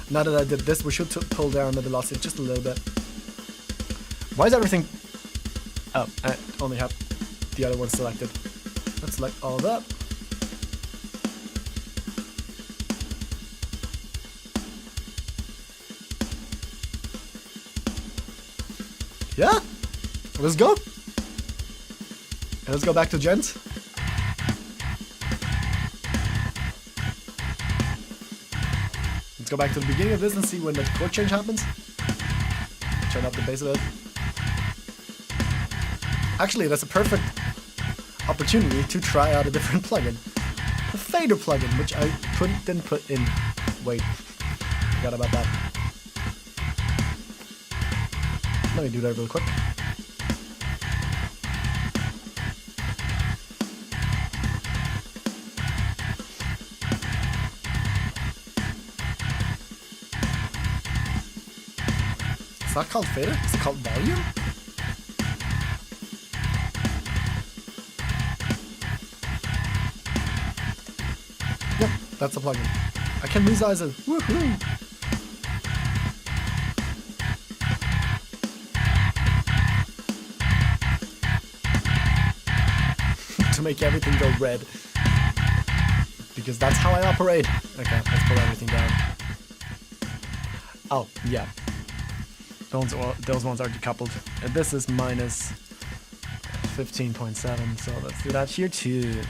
now that I did this, we should pull down the velocity just a little bit. Why is everything... Oh, I only have the other one selected. Let's select all that. Yeah, let's go. And let's go back to Gent. Let's go back to the beginning of this and see when the chord change happens. Turn up the bass a bit. Actually, that's a perfect opportunity to try out a different plugin. The fader plugin, which I didn't put in. Wait, forgot about that. Let me do that real quick. that called fader? Is it called volume? Yep, that's a plugin. I can resize it. Woohoo! To make everything go red. Because that's how I operate. Okay, let's pull everything down. Oh, yeah. Those ones are decoupled. And this is minus 15.7, so let's do that here too.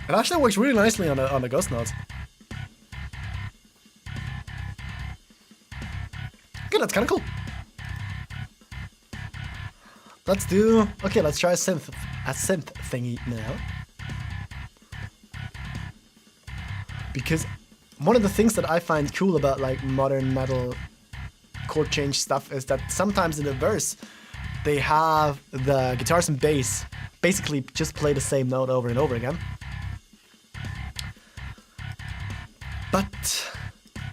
It actually works really nicely on the ghost notes. Okay, that's kind of cool. Let's do... Okay, let's try a synth thingy now. Because one of the things that I find cool about like modern metal chord change stuff is that sometimes in the verse they have the guitars and bass basically just play the same note over and over again. But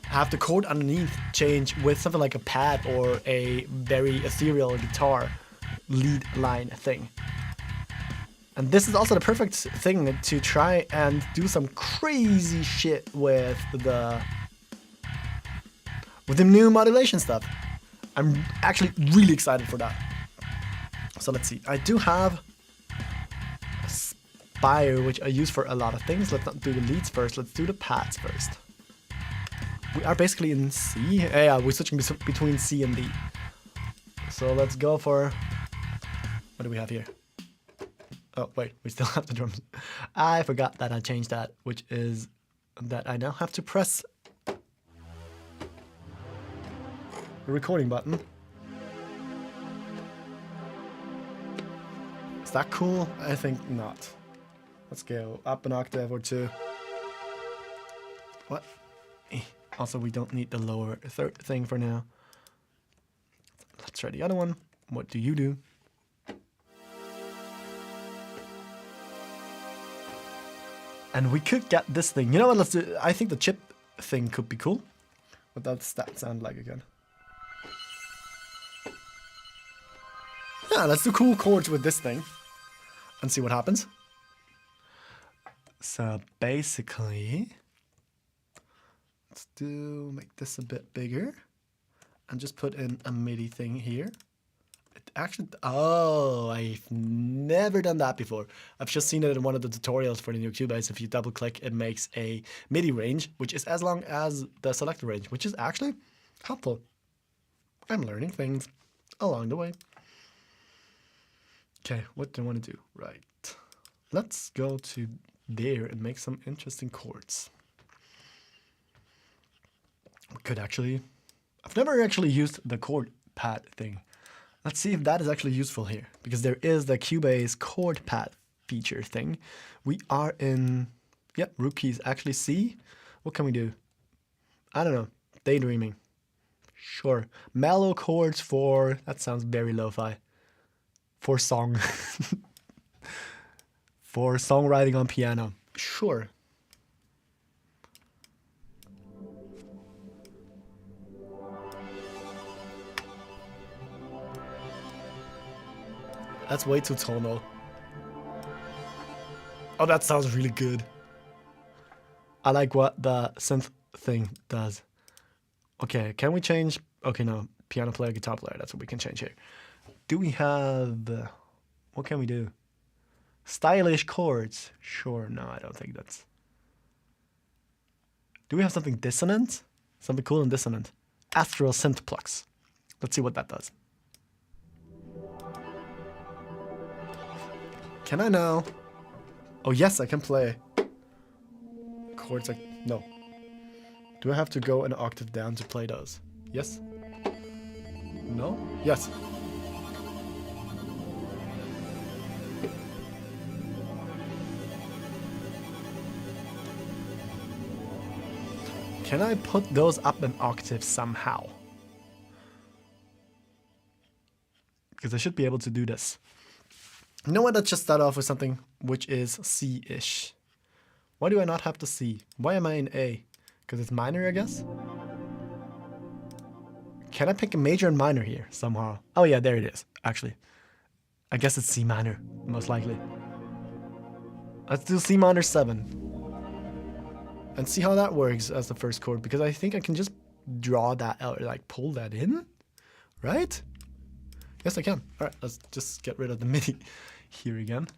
have the chord underneath change with something like a pad or a very ethereal guitar lead line thing. And this is also the perfect thing to try and do some crazy shit with the new modulation stuff. I'm actually really excited for that. So let's see. I do have a Spire, which I use for a lot of things. Let's not do the leads first. Let's do the pads first. We are basically in C. Yeah, we're switching between C and D. So let's go for... What do we have here? Oh, wait, we still have the drums. I forgot that I changed that, which is that I now have to press the recording button. Is that cool? I think not. Let's go up an octave or two. What? Also, we don't need the lower third thing for now. Let's try the other one. What do you do? And we could get this thing. You know what, let's do... I think the chip thing could be cool. What does that sound like again? Yeah, let's do cool chords with this thing. And see what happens. So basically... Let's make this a bit bigger. And just put in a MIDI thing here. Actually, oh, I've never done that before. I've just seen it in one of the tutorials for the new Cubase. If you double click, it makes a MIDI range, which is as long as the selector range, which is actually helpful. I'm learning things along the way. Okay, what do I want to do? Right. Let's go to there and make some interesting chords. We could actually... I've never actually used the chord pad thing. Let's see if that is actually useful here, because there is the Cubase chord pad feature thing. We are in, yep, root keys. Actually, C. What can we do? I don't know. Daydreaming. Sure. Mellow chords for, that sounds very lo-fi. For song. For songwriting on piano. Sure. That's way too tonal. Oh, that sounds really good. I like what the synth thing does. Okay, can we change? Okay, no. Piano player, guitar player. That's what we can change here. Do we have... what can we do? Stylish chords. Sure, no, I don't think that's... Do we have something dissonant? Something cool and dissonant. Astral synth plucks. Let's see what that does. Can I now? Oh yes, I can play chords like... No. Do I have to go an octave down to play those? Yes? No? Yes. Can I put those up an octave somehow? Because I should be able to do this. You know what, let's just start off with something which is C-ish. Why do I not have the C? Why am I in A? Because it's minor, I guess? Can I pick a major and minor here somehow? Oh yeah, there it is, actually. I guess it's C minor, most likely. Let's do C minor 7. And see how that works as the first chord, because I think I can just draw that out, or like pull that in, right? Yes, I can. All right, let's just get rid of the MIDI here again.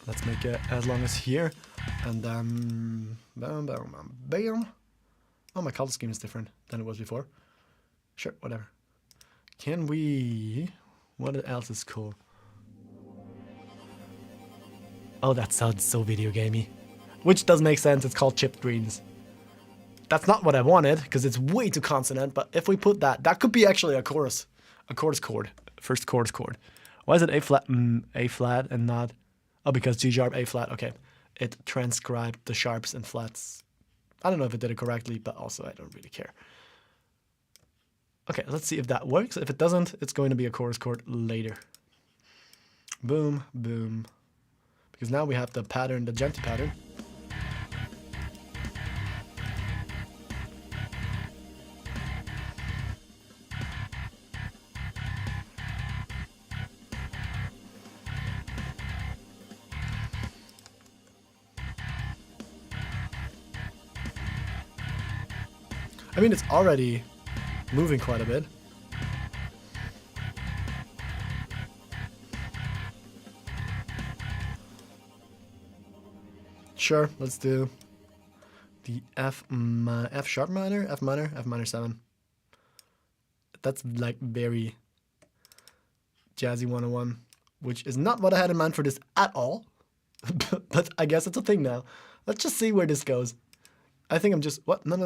Let's make it as long as here, and then bam, bam, bam, bam. Oh, my color scheme is different than it was before. Sure, whatever. Can we? What else is cool? Oh, that sounds so video gamey. Which does make sense. It's called chipped greens. That's not what I wanted because it's way too consonant. But if we put that, that could be actually a chorus chord, first chorus chord. Why is it A flat and not? Oh, because G sharp, A flat. Okay, it transcribed the sharps and flats. I don't know if it did it correctly, but also I don't really care. Okay, let's see if that works. If it doesn't, it's going to be a chorus chord later. Boom, boom. Because now we have the pattern, the genty pattern. I mean, it's already moving quite a bit. Sure, let's do the F sharp minor, F minor 7. That's like very jazzy 101, which is not what I had in mind for this at all. But I guess it's a thing now. Let's just see where this goes. I think I'm just what? No.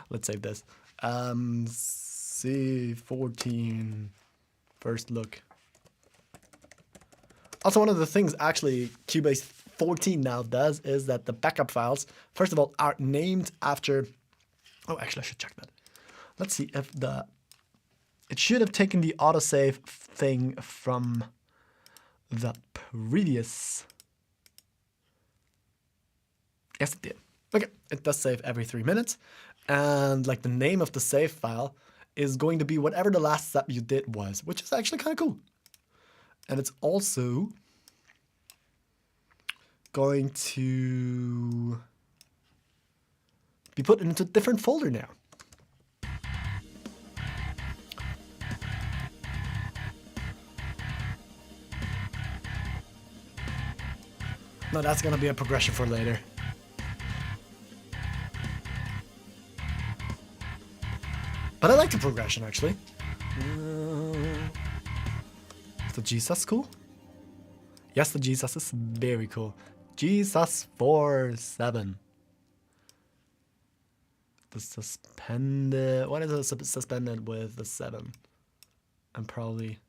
Let's save this. C14 first look. Also, one of the things actually Cubase 14 now does is that the backup files, first of all, are named after. Oh, actually, I should check that. Let's see if it should have taken the autosave thing from the previous. Yes, it did. Okay, it does save every 3 minutes, and like the name of the save file is going to be whatever the last step you did was, which is actually kind of cool. And it's also going to be put into a different folder now. No, that's gonna be a progression for later. But I like the progression, actually. Is the Jesus cool? Yes, the Jesus is very cool. Jesus 4-7. The suspended... What is the suspended with the 7? And probably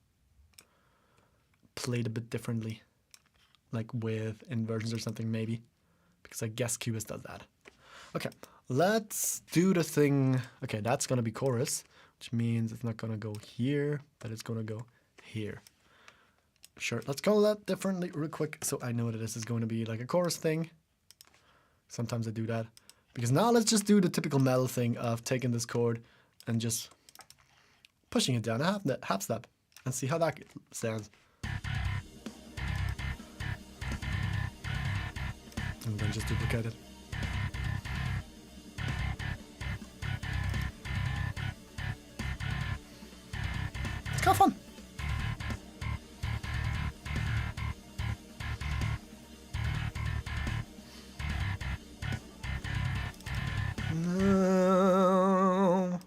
played a bit differently. Like with inversions or something, maybe. Because I guess Cubase does that. Okay, let's do the thing. Okay, that's going to be chorus, which means it's not going to go here, but it's going to go here. Sure, let's call that differently real quick so I know that this is going to be like a chorus thing. Sometimes I do that. Because now let's just do the typical metal thing of taking this chord and just pushing it down a half step and see how that sounds. And then just duplicate it. It's kind of fun. No.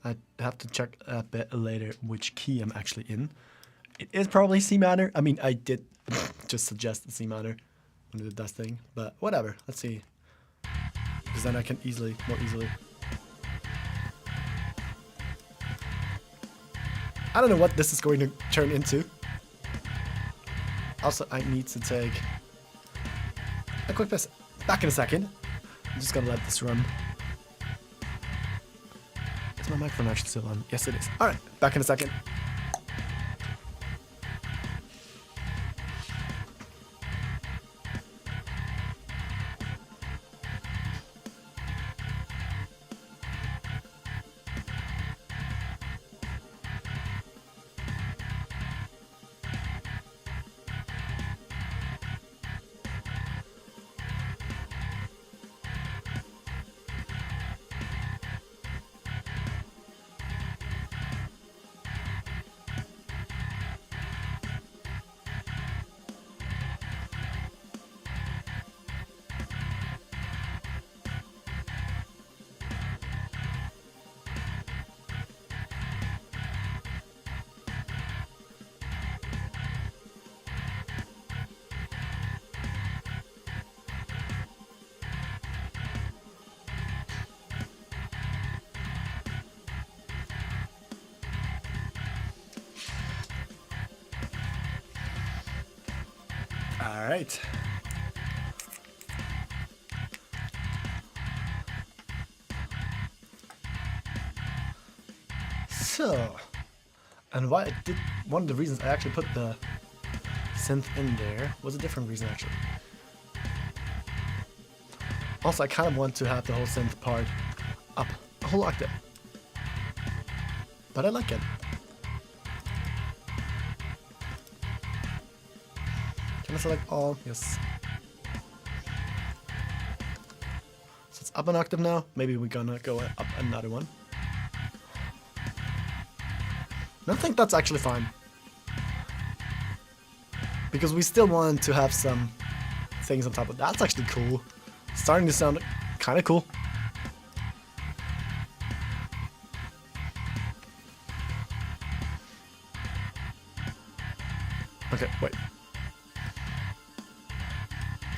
I have to check a bit later which key I'm actually in. It is probably C minor. I mean, I did just suggest the C minor when it does thing, but whatever. Let's see. Because then I can more easily. I don't know what this is going to turn into. Also, I need to take a quick piss. Back in a second. I'm just gonna let this run. Is my microphone actually still on? Yes, it is. Alright, back in a second. Alright. So, and why I did, one of the reasons I actually put the synth in there was a different reason actually. Also, I kind of want to have the whole synth part up a whole octave. But I like it. Can I select all? Yes. So it's up an octave now. Maybe we're gonna go up another one. I think that's actually fine. Because we still want to have some things on top of that. That's actually cool. Starting to sound kind of cool. Okay, wait.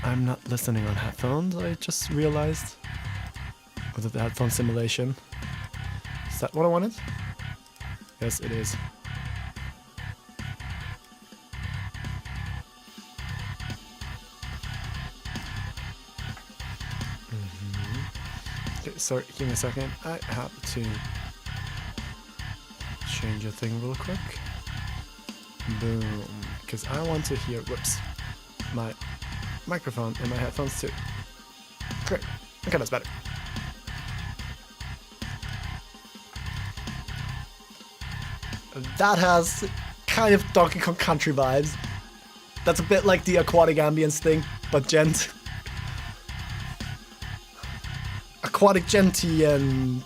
I'm not listening on headphones, I just realized. Was it the headphone simulation? Is that what I wanted? Yes, it is. Okay, sorry, give me a second. I have to change a thing real quick. Boom. Because I want to hear, whoops, my microphone and my headphones too. Great. Okay, that's better. That has kind of Donkey Kong Country vibes. That's a bit like the aquatic ambience thing, but gent. Aquatic gentians.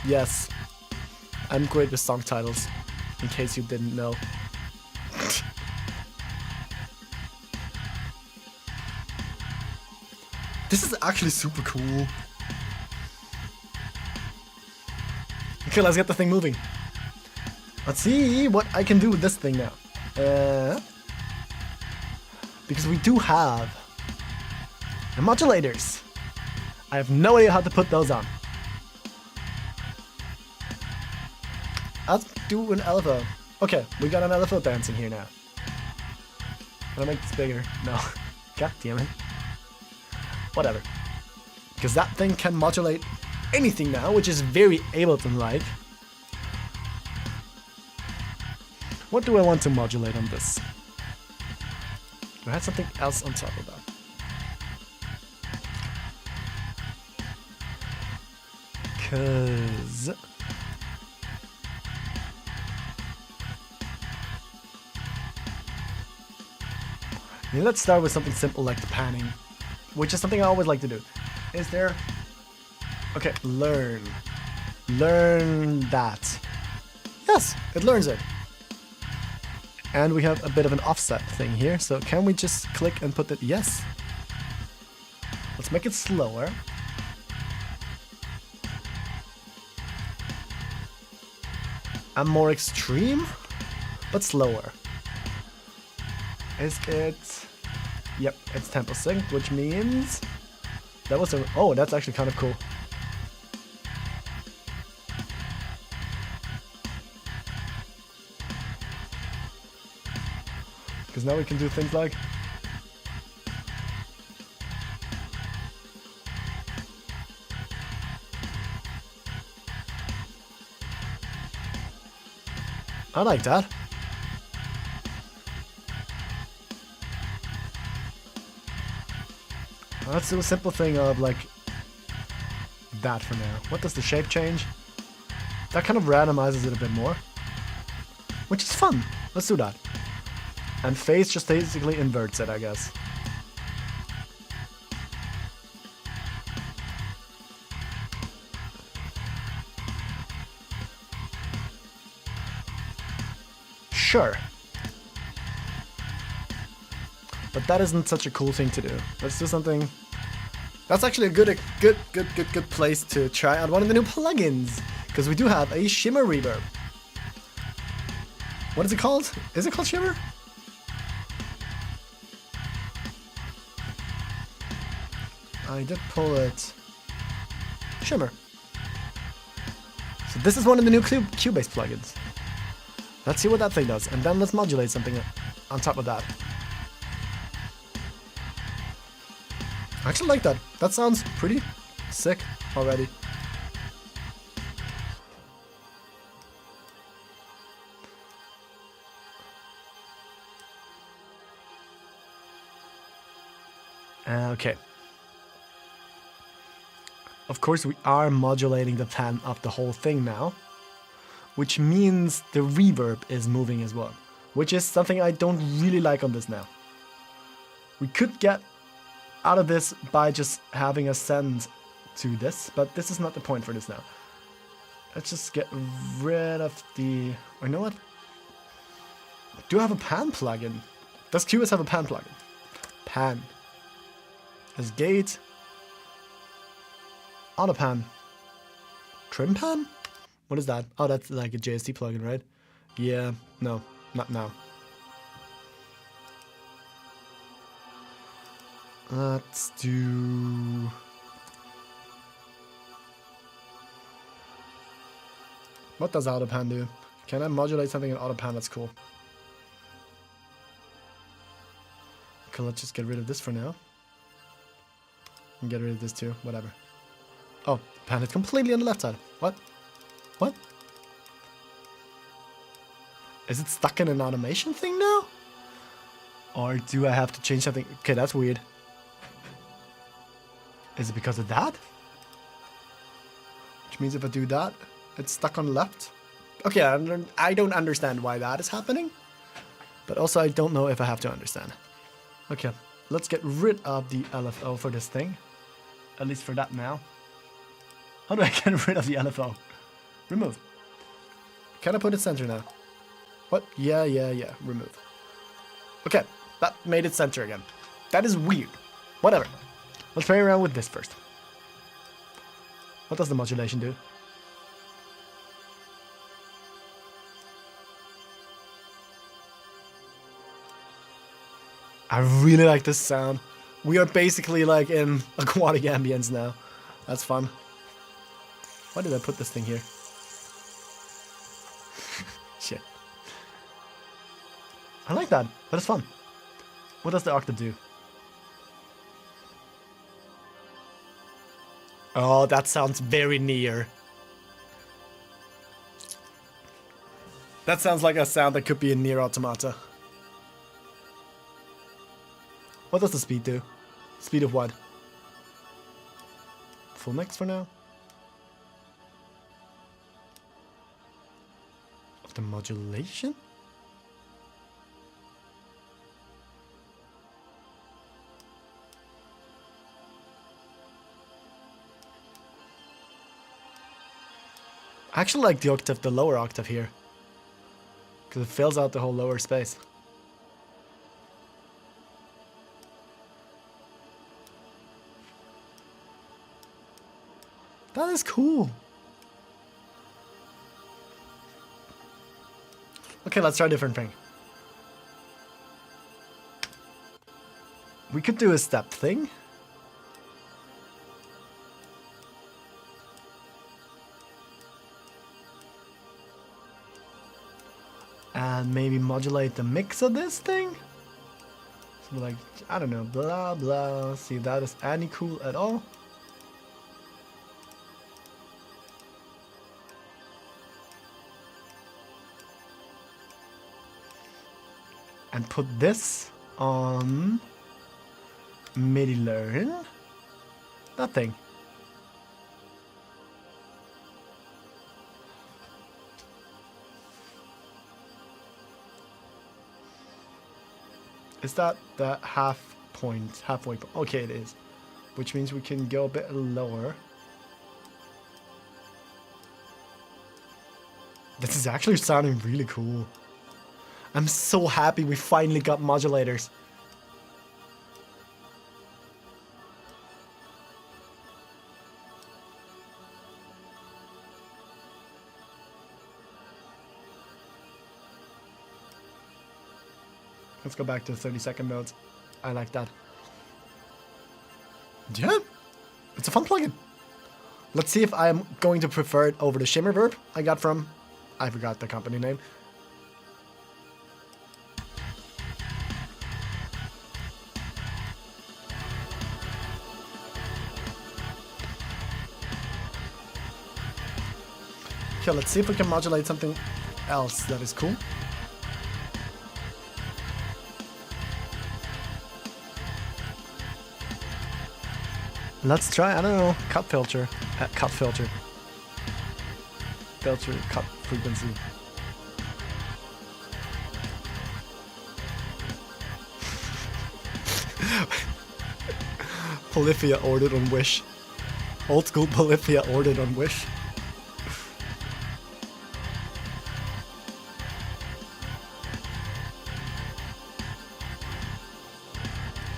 Yes. I'm great with song titles, in case you didn't know. This is actually super cool. Okay, let's get the thing moving. Let's see what I can do with this thing now. Because we do have the modulators. I have no idea how to put those on. Let's do an LFO. Okay, we got an LFO dancing here now. Can I make this bigger? No. God damn it. Whatever. Because that thing can modulate anything now, which is very Ableton-like. What do I want to modulate on this? Do I have something else on top of that? Cause let's start with something simple like the panning, which is something I always like to do. Is there... Okay, learn. Learn that. Yes, it learns it. And we have a bit of an offset thing here, so can we just click and put it? Yes. Let's make it slower. And more extreme, but slower. Is it... Yep, it's tempo synced, which means... That was a... Oh, that's actually kind of cool. Because now we can do things like... I like that. Let's do a simple thing of like that for now. What does the shape change? That kind of randomizes it a bit more, which is fun. Let's do that. And phase just basically inverts it, I guess. Sure. But that isn't such a cool thing to do. Let's do something... That's actually a good place to try out one of the new plugins. Because we do have a shimmer reverb. What is it called? Is it called shimmer? I did pull it. Shimmer. So this is one of the new Cubase plugins. Let's see what that thing does, and then let's modulate something on top of that. I actually like that. That sounds pretty sick already. Okay. Of course, we are modulating the pan of the whole thing now, which means the reverb is moving as well, which is something I don't really like on this now. We could get out of this by just having a send to this, but this is not the point for this now. Let's just get rid of the... Or you know what? Do I have a pan plugin? Does Cubase have a pan plugin? Pan. As gate. Auto pan. Trim pan? What is that? Oh, that's like a JST plugin, right? Yeah, no, not now. Let's do... What does auto pan do? Can I modulate something in auto pan? That's cool. Okay, let's just get rid of this for now. And get rid of this too, whatever. Oh, pan is completely on the left side. What? What? Is it stuck in an automation thing now? Or do I have to change something? Okay, that's weird. Is it because of that? Which means if I do that, it's stuck on the left. Okay, I don't understand why that is happening. But also I don't know if I have to understand. Okay, let's get rid of the LFO for this thing. At least for that now. How do I get rid of the LFO? Remove. Can I put it center now? What? Yeah. Remove. Okay, that made it center again. That is weird. Whatever. Let's play around with this first. What does the modulation do? I really like this sound. We are basically like in aquatic ambience now. That's fun. Why did I put this thing here? Shit. I like that. That is fun. What does the octave do? Oh, that sounds very near. That sounds like a sound that could be in Nier Automata. What does the speed do? Speed of what? Full mix for now? Of the modulation? I actually like the octave, the lower octave here. Because it fills out the whole lower space. That is cool. Okay, let's try a different thing. We could do a step thing. And maybe modulate the mix of this thing. So like, I don't know, blah blah. See if that is any cool at all. And put this on MIDI learn. That thing. Is that the halfway point? Okay, it is. Which means we can go a bit lower. This is actually sounding really cool. I'm so happy we finally got modulators. Let's go back to 30-second notes. I like that. Yeah, it's a fun plugin. Let's see if I'm going to prefer it over the shimmer verb I got from... I forgot the company name. Okay, let's see if we can modulate something else that is cool. Let's try, I don't know, cut filter. Cut filter. Filter, cut frequency. Polyphia ordered on Wish. Old school Polyphia ordered on Wish.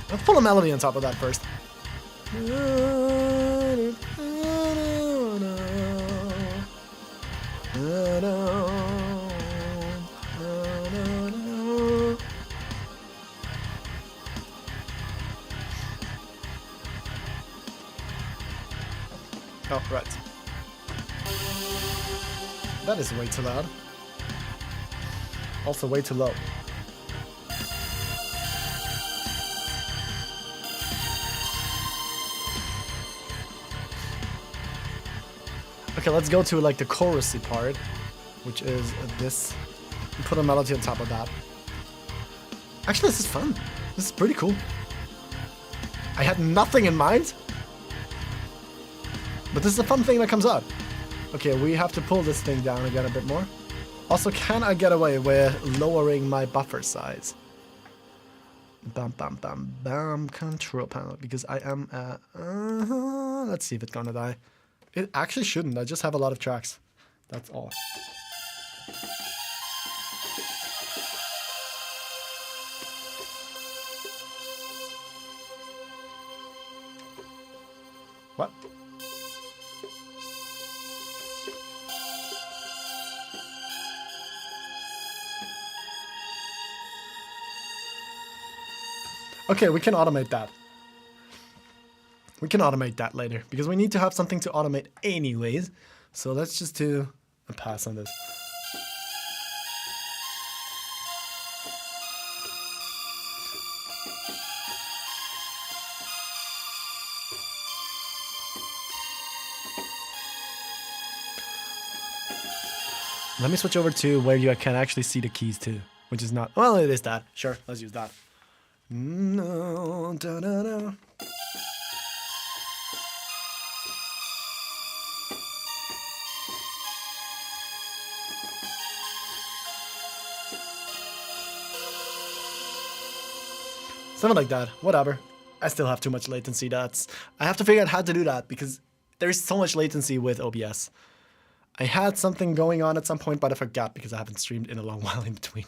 Let's pull a melody on top of that first. Oh, right. That is way too loud. Also way too low. Okay, let's go to like the chorusy part, which is this. And put a melody on top of that. Actually, this is fun. This is pretty cool. I had nothing in mind, but this is a fun thing that comes out. Okay, we have to pull this thing down again a bit more. Also, can I get away with lowering my buffer size? Bam, bam, bam, bam, control panel, because I am let's see if it's gonna die. It actually shouldn't, I just have a lot of tracks. That's all. What? Okay, we can automate that. We can automate that later, because we need to have something to automate anyways. So let's just do a pass on this. Let me switch over to where you can actually see the keys too, which is not, well, it is that. Sure, let's use that. No, da, da, da. Something like that, whatever. I still have too much latency. I have to figure out how to do that because there's so much latency with OBS. I had something going on at some point, but I forgot because I haven't streamed in a long while in between.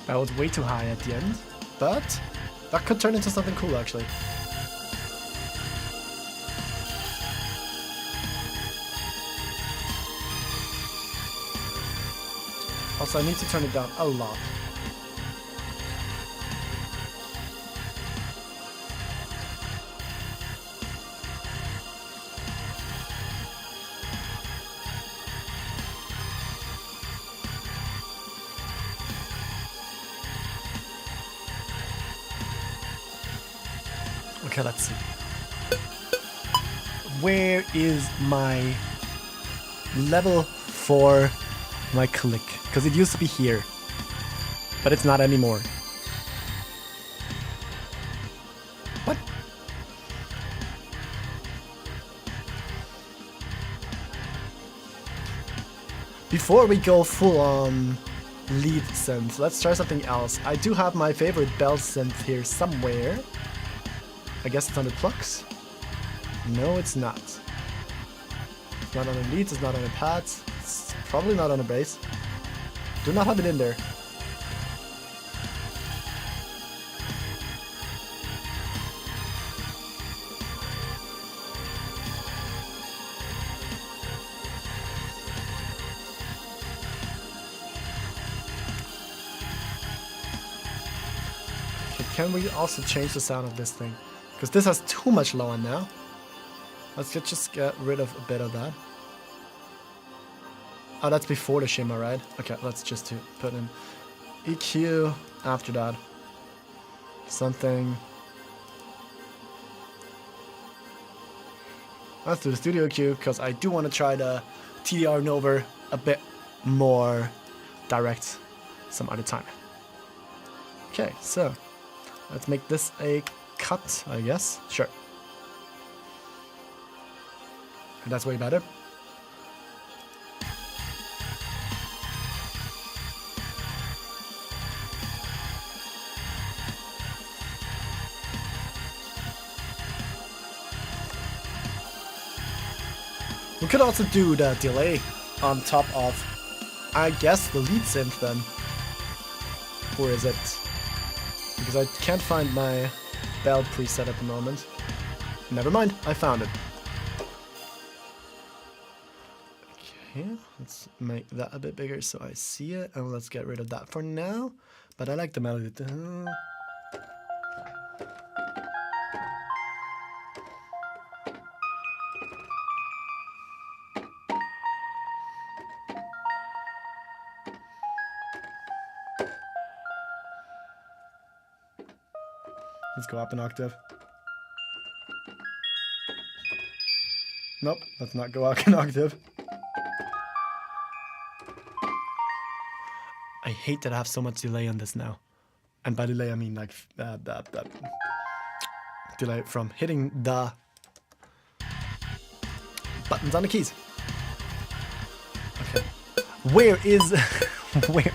That was way too high at the end, but that could turn into something cool actually. Also, I need to turn it down a lot. Okay, let's see. Where is my level for my click? Because it used to be here, but it's not anymore. What? Before we go full on lead synth, let's try something else. I do have my favorite bell synth here somewhere. I guess it's on the plucks. No, it's not. It's not on the leads, it's not on the pads. It's probably not on the bass. Do not have it in there. can we also change the sound of this thing? Because this has too much low end now. Let's just get rid of a bit of that. Oh, that's before the shimmer, right? Okay, let's just put in EQ after that. Something. Let's do the studio EQ because I do want to try the TDR Nova a bit more direct some other time. Okay, so let's make this a cut, I guess. Sure. And that's way better. We could also do the delay on top of, I guess, the lead synth then. Or is it? Because I can't find my bell preset at the moment. Never mind, I found it. Okay, let's make that a bit bigger so I see it. And let's get rid of that for now. But I like the melody. Let's go up an octave. Nope, let's not go up an octave. I hate that I have so much delay on this now. And by delay I mean like delay from hitting the buttons on the keys. Okay. Where is... where...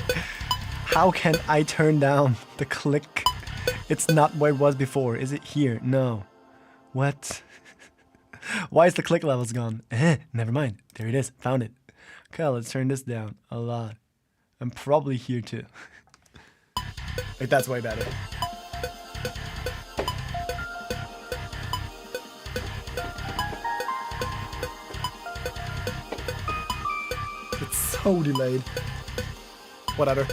How can I turn down the click? It's not where it was before. Is it here? No. What? Why is the click levels gone? Never mind. There it is. Found it. Okay, let's turn this down a lot. And probably here too. Like, that's way better. It's so delayed. Whatever.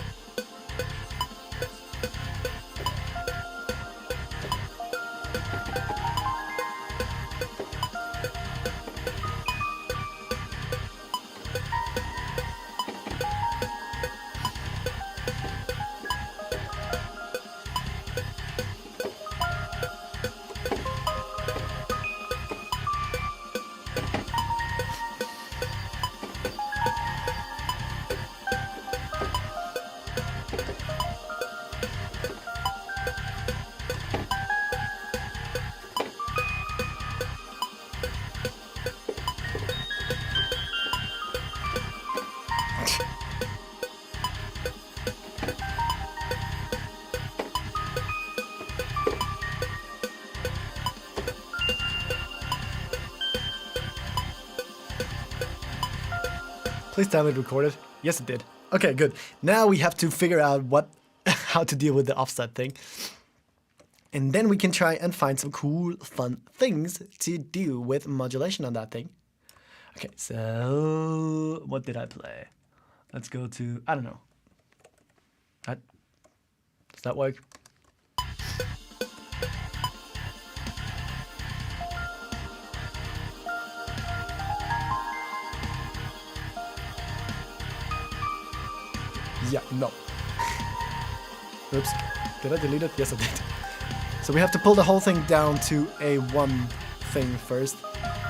Please tell me it recorded. Yes, it did. Okay, good. Now we have to figure out how to deal with the offset thing. And then we can try and find some cool, fun things to do with modulation on that thing. Okay, so what did I play? Let's go to, I don't know. Does that work? Yeah, no. Oops. Did I delete it? Yes, I did. So we have to pull the whole thing down to a 1 thing first.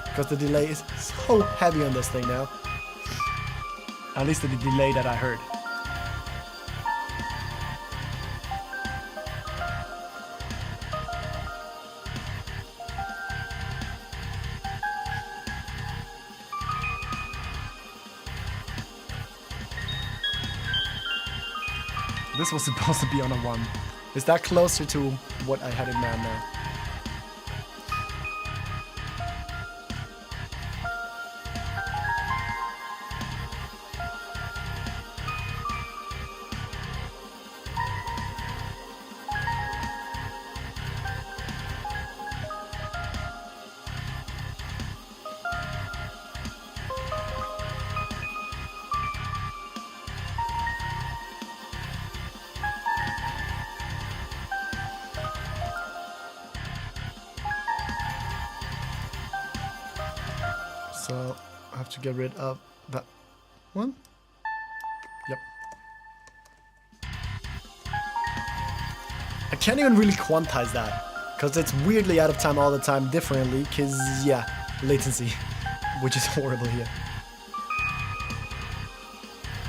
Because the delay is so heavy on this thing now. At least the delay that I heard. This was supposed to be on a 1. Is that closer to what I had in mind now? So I have to get rid of that one. Yep. I can't even really quantize that because it's weirdly out of time all the time differently because, yeah, latency, which is horrible here.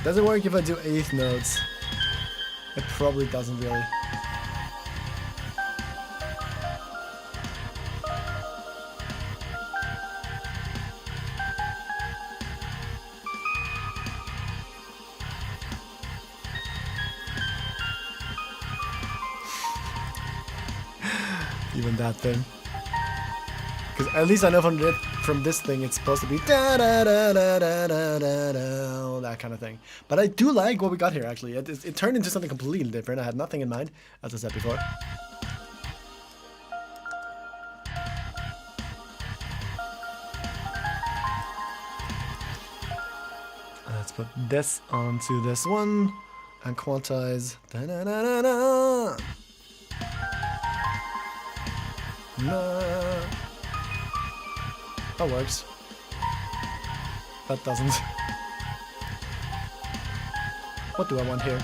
Does it work if I do eighth notes? It probably doesn't really. Even that thing. Because at least I know from this thing it's supposed to be da da da da da da da da, that kind of thing. But I do like what we got here actually. It turned into something completely different. I had nothing in mind, as I said before. Let's put this onto this one and quantize. Da da da da da. No. That works. That doesn't. What do I want here?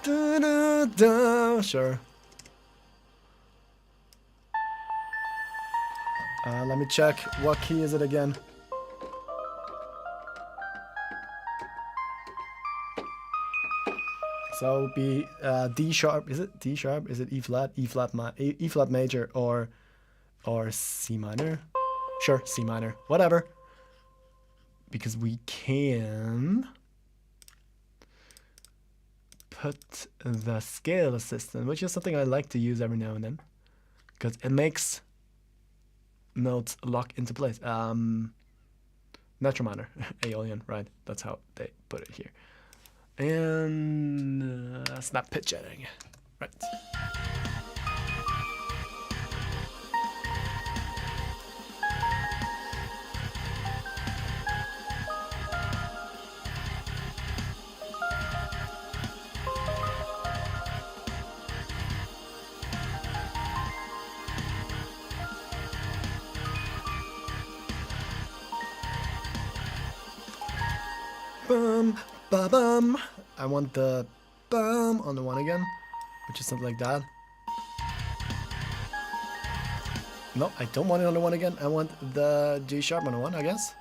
Da, da, da. Sure. Let me check. What key is it again? So it would be D sharp. Is it D sharp? Is it E flat? E flat major or C minor? Sure, C minor. Whatever. Because we can put the scale assistant, which is something I like to use every now and then, because it makes notes lock into place. Natural minor, Aeolian, right? That's how they put it here. And snap pitch editing, right? Bum, ba bum. I want the bum on the one again, which is something like that. No, I don't want it on the one again. I want the G sharp on the one, I guess.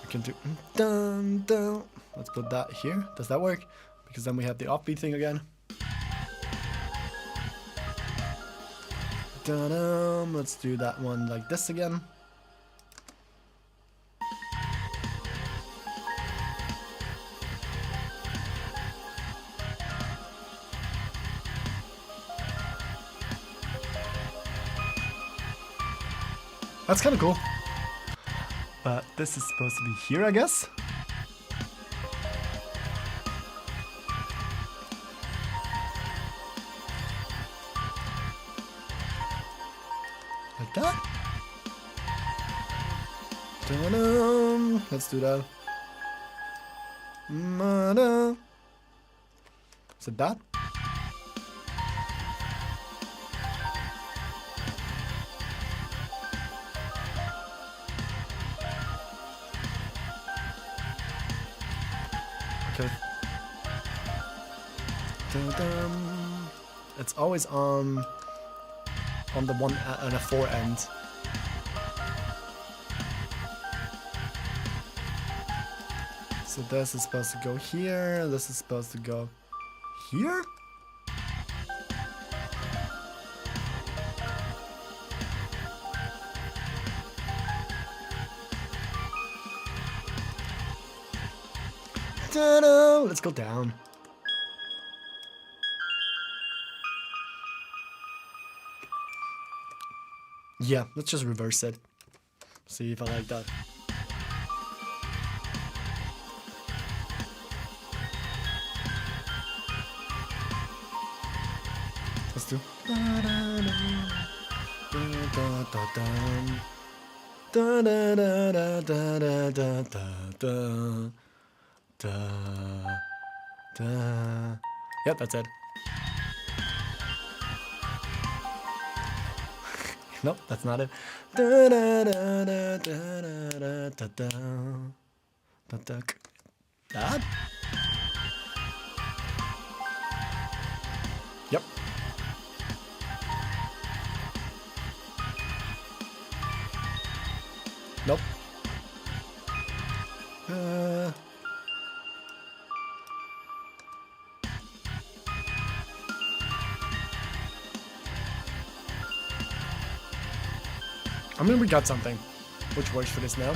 We can do dun dun. Let's put that here. Does that work? Because then we have the offbeat thing again. Dun-dum. Let's do that one like this again. That's kind of cool. But this is supposed to be here, I guess. Like that. Ta-da! Let's do that. Ma-da. Is it that? Okay. Dun-dun. It's always on the one on a 4 end. So this is supposed to go here. This is supposed to go here. Ta-da! Let's go down. Yeah, let's just reverse it. See if I like that. Let's do. Yep, that's it. Nope, that's not it. That? Yep. Nope. I mean, we got something which works for this now.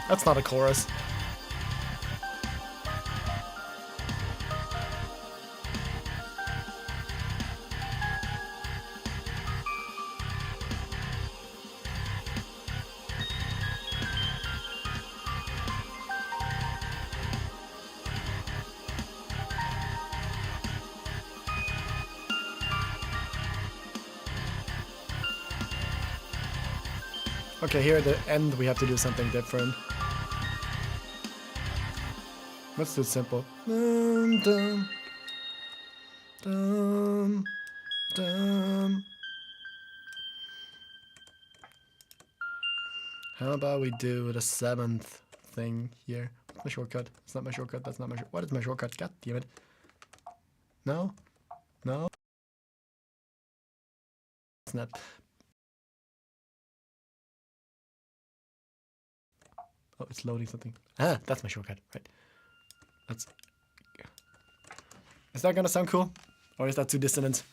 That's not a chorus. Okay, here at the end we have to do something different. Let's do it simple. Dum, dum, dum, dum. How about we do the 7th thing here? What's my shortcut? It's not my shortcut. That's not my shortcut. What is my shortcut? God damn it. No? No? It's not. Oh, it's loading something. Ah, that's my shortcut. Right. That's. Is that gonna sound cool? Or is that too dissonant?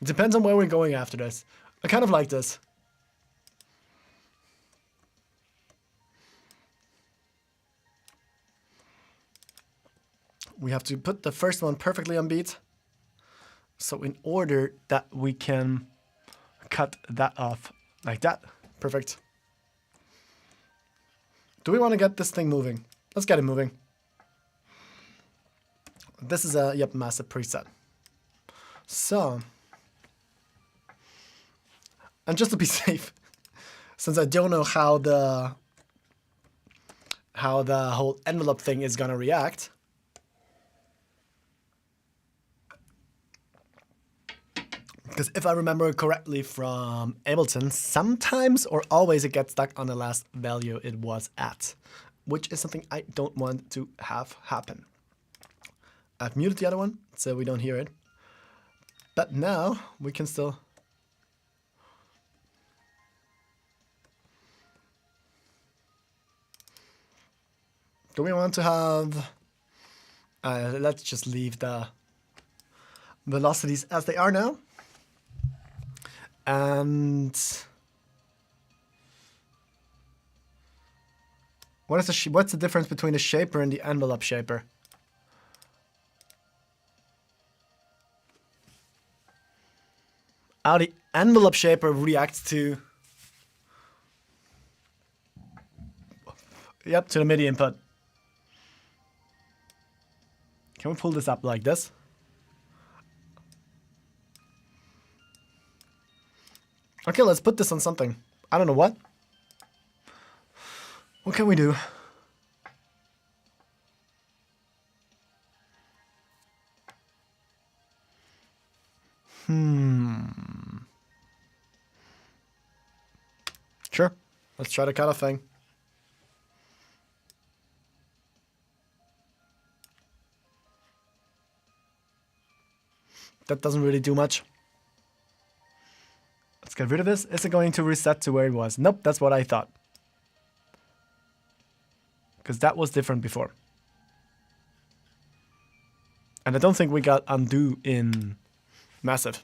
It depends on where we're going after this. I kind of like this. We have to put the first one perfectly on beat. So in order that we can cut that off like that. Perfect. Do we want to get this thing moving? Let's get it moving. This is a massive preset. So, and just to be safe, since I don't know how the whole envelope thing is gonna react, because if I remember correctly from Ableton, sometimes or always it gets stuck on the last value it was at, which is something I don't want to have happen. I've muted the other one, so we don't hear it. But now we can still... Do we want to have... let's just leave the velocities as they are now. And what's the difference between the shaper and the envelope shaper? How the envelope shaper reacts to to the MIDI input. Can we pull this up like this? Okay, let's put this on something. I don't know what. What can we do? Sure. Let's try to cut a thing. That doesn't really do much. Let's get rid of this. Is it going to reset to where it was? Nope, that's what I thought. Because that was different before. And I don't think we got undo in massive.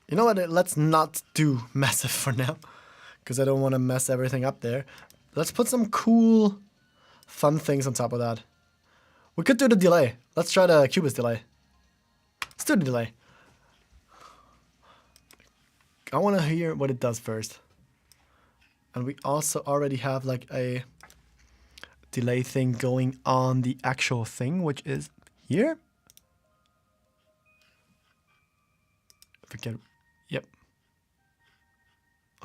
You know what? Let's not do massive for now. because I don't want to mess everything up there. Let's put some cool, fun things on top of that. We could do the delay. Let's try the Cubase delay. Let's do the delay. I want to hear what it does first. And we also already have like a delay thing going on the actual thing, which is here. If we can, yep.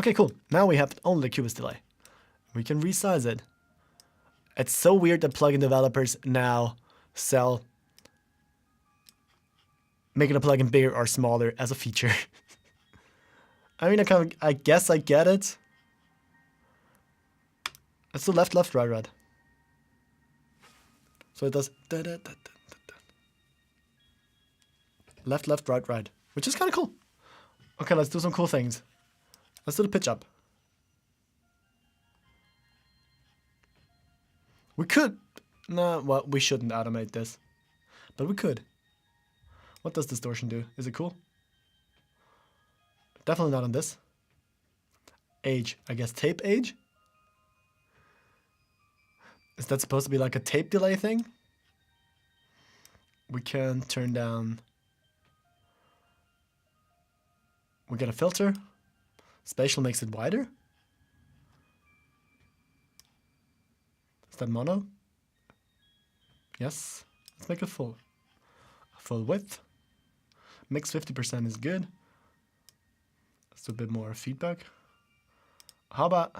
Okay, cool. Now we have only the Cubase delay. We can resize it. It's so weird that plugin developers now sell making a plugin bigger or smaller as a feature. I mean, I guess I get it. Let's do left, left, right, right. So it does da, da, da, da, da. Left, left, right, right, which is kind of cool. Okay, let's do some cool things. Let's do the pitch up. We could, no, well, we shouldn't automate this, but we could. What does distortion do? Is it cool? Definitely not on this. Age, I guess tape age? Is that supposed to be like a tape delay thing? We can turn down. We get a filter. Spatial makes it wider. Is that mono? Yes. Let's make it full. Full width. Mix 50% is good. Let's do a bit more feedback. How about...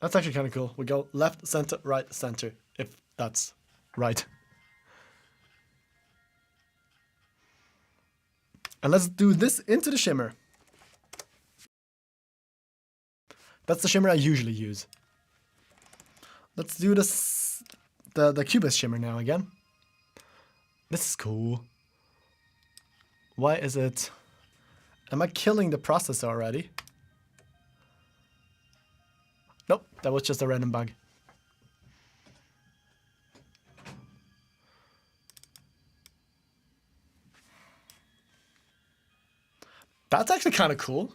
That's actually kind of cool. We go left, center, right, center, if that's right. And let's do this into the shimmer. That's the shimmer I usually use. Let's do this, the Cubase shimmer now again. This is cool. Why is it... Am I killing the processor already? Nope, that was just a random bug. That's actually kind of cool.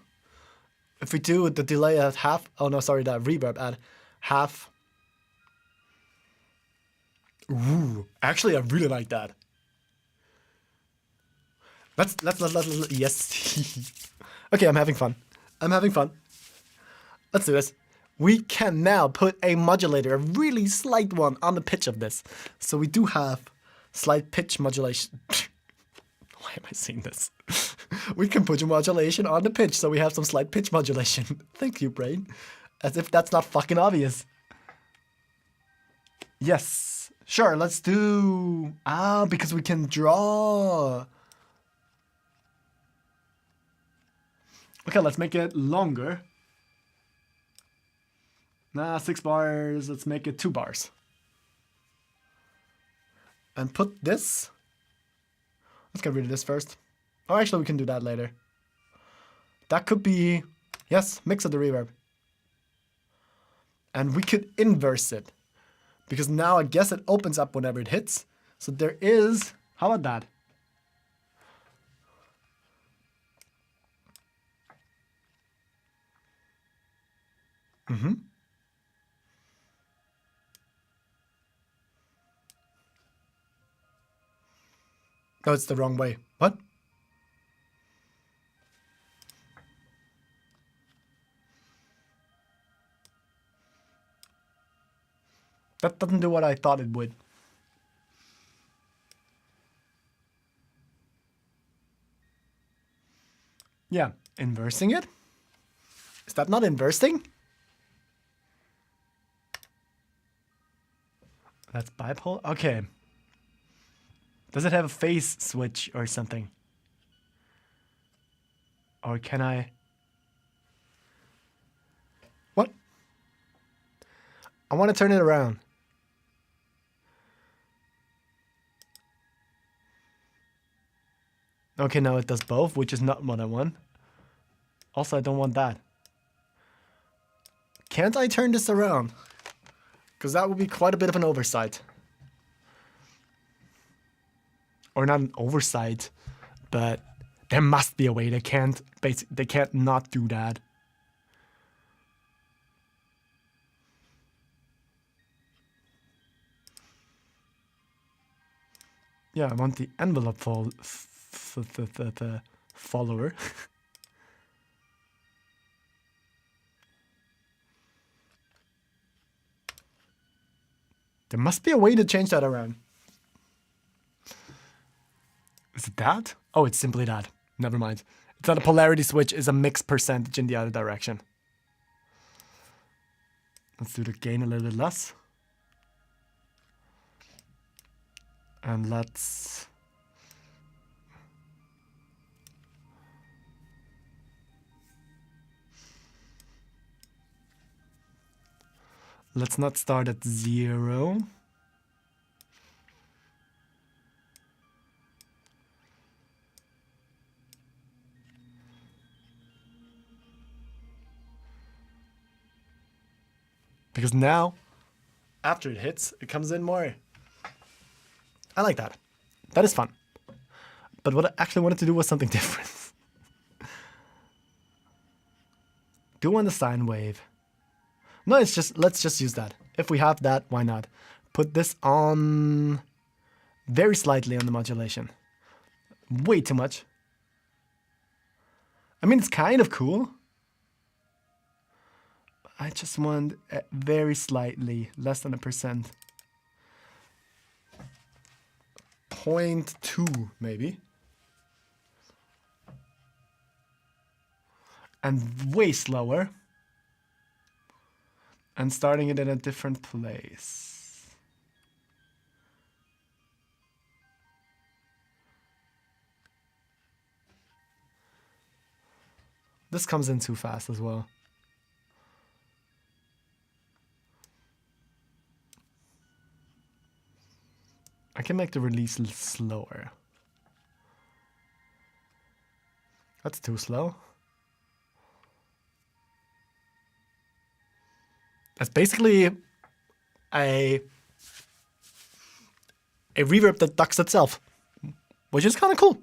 If we do the delay at half, oh no, sorry, the reverb at half. Ooh, actually I really like that. Let's yes. Okay, I'm having fun. I'm having fun. Let's do this. We can now put a modulator, a really slight one, on the pitch of this. So we do have slight pitch modulation. Why am I saying this? We can put a modulation on the pitch, so we have some slight pitch modulation. Thank you, brain. As if that's not fucking obvious. Yes. Sure, let's do... Ah, because we can draw. Okay, let's make it longer. Nah, 6 bars. Let's make it 2 bars. And put this. Let's get rid of this first. Oh, actually, we can do that later. That could be... Yes, mix of the reverb. And we could inverse it. Because now I guess it opens up whenever it hits. So there is... How about that? Mm-hmm. No, it's the wrong way. What? That doesn't do what I thought it would. Yeah, inversing it? Is that not inversing? That's bipolar? Okay. Does it have a phase switch or something? Or can I... What? I want to turn it around. Okay, now it does both, which is not what I want. Also, I don't want that. Can't I turn this around? Because that would be quite a bit of an oversight. Or not an oversight, but There must be a way. They can't not do that. Yeah, I want the envelope follower. There must be a way to change that around. Is it that? Oh, it's simply that. Never mind. It's not a polarity switch, it's a mixed percentage in the other direction. Let's do the gain a little bit less. And let's not start at 0. Because now, after it hits, it comes in more. I like that. That is fun. But what I actually wanted to do was something different. Do want the sine wave. No, it's just, let's just use that. If we have that, why not? Put this on very slightly on the modulation. Way too much. I mean, it's kind of cool. I just want very slightly, less than 1%. 0.2 maybe. And way slower. And starting it in a different place. This comes in too fast as well. I can make the release slower. That's too slow. That's basically a reverb that ducks itself, which is kind of cool.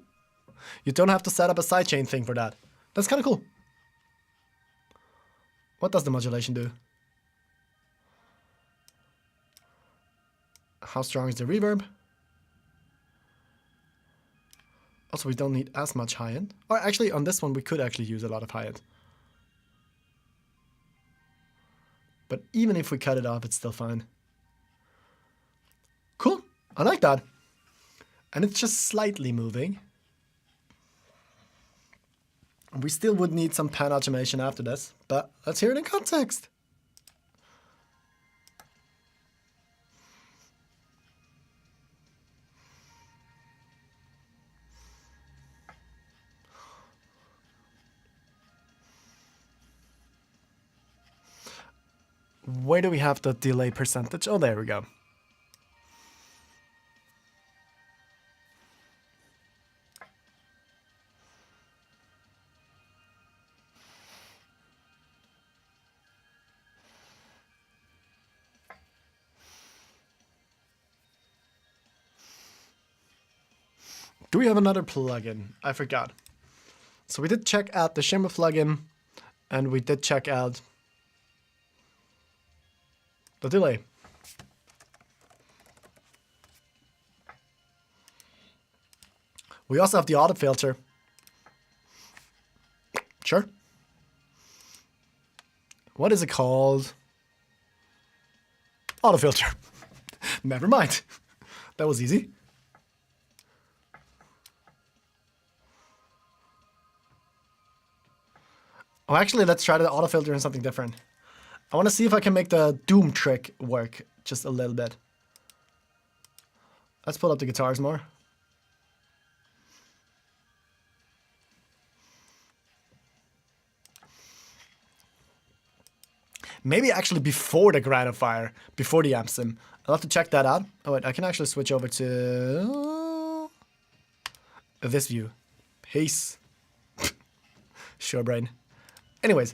You don't have to set up a sidechain thing for that. That's kind of cool. What does the modulation do? How strong is the reverb? Also, we don't need as much high end. Or actually, on this one, we could actually use a lot of high end. But even if we cut it off, it's still fine. Cool. I like that. And it's just slightly moving. We still would need some pan automation after this, but let's hear it in context. Where do we have the delay percentage? Oh, there we go. Do we have another plugin? I forgot. So we did check out the Shimmer plugin, and we did check out the delay. We also have the auto filter. Sure. What is it called? Auto filter. Never mind. That was easy. Oh, actually, let's try the auto filter in something different. I want to see if I can make the Doom trick work just a little bit. Let's pull up the guitars more. Maybe actually before the Gratifier, before the amp sim. I'll have to check that out. Oh wait, I can actually switch over to this view. Peace. Sure, brain. Anyways,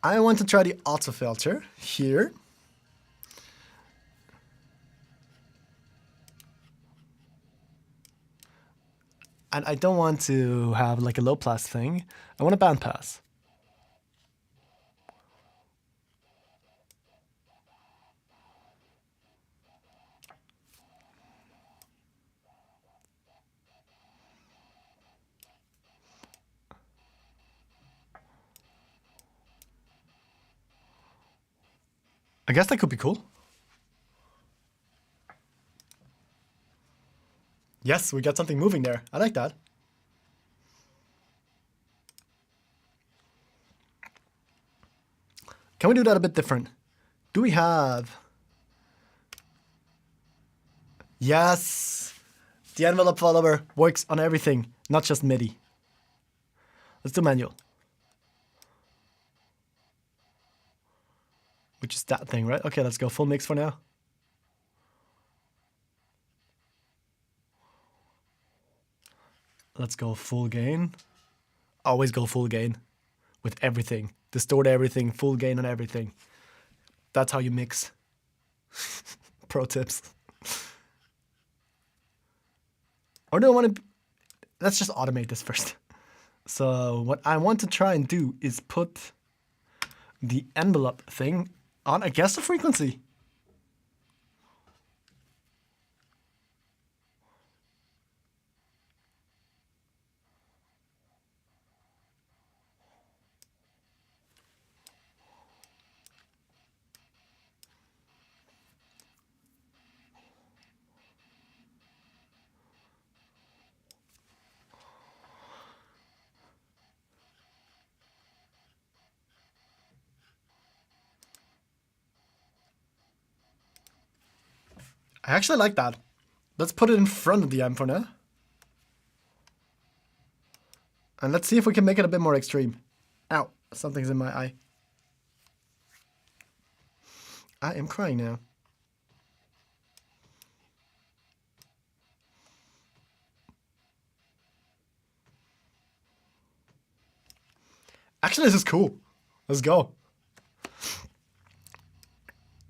I want to try the auto filter here. And I don't want to have like a low pass thing. I want a band pass. I guess that could be cool. Yes, we got something moving there. I like that. Can we do that a bit different? Do we have... Yes! The envelope follower works on everything, not just MIDI. Let's do manual. Which is that thing, right? Okay, let's go full mix for now. Let's go full gain. Always go full gain with everything. Distort everything, full gain on everything. That's how you mix. Pro tips. Or do I want to... Let's just automate this first. So what I want to try and do is put the envelope thing on, I guess, the frequency. I actually like that. Let's put it in front of the amp for now. And let's see if we can make it a bit more extreme. Ow, something's in my eye. I am crying now. Actually, this is cool. Let's go.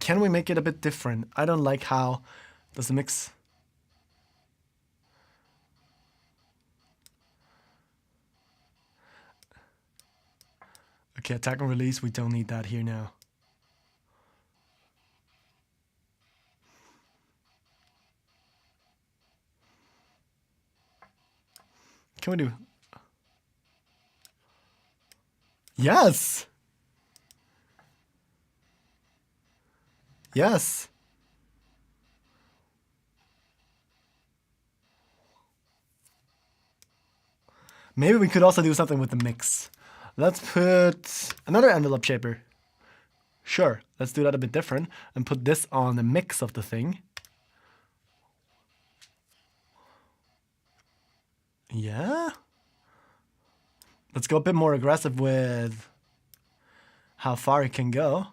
Can we make it a bit different? I don't like how does the mix. Okay, attack and release, we don't need that here now. Can we do? Yes! Yes! Maybe we could also do something with the mix. Let's put another envelope shaper. Sure, let's do that a bit different and put this on the mix of the thing. Yeah. Let's go a bit more aggressive with how far it can go.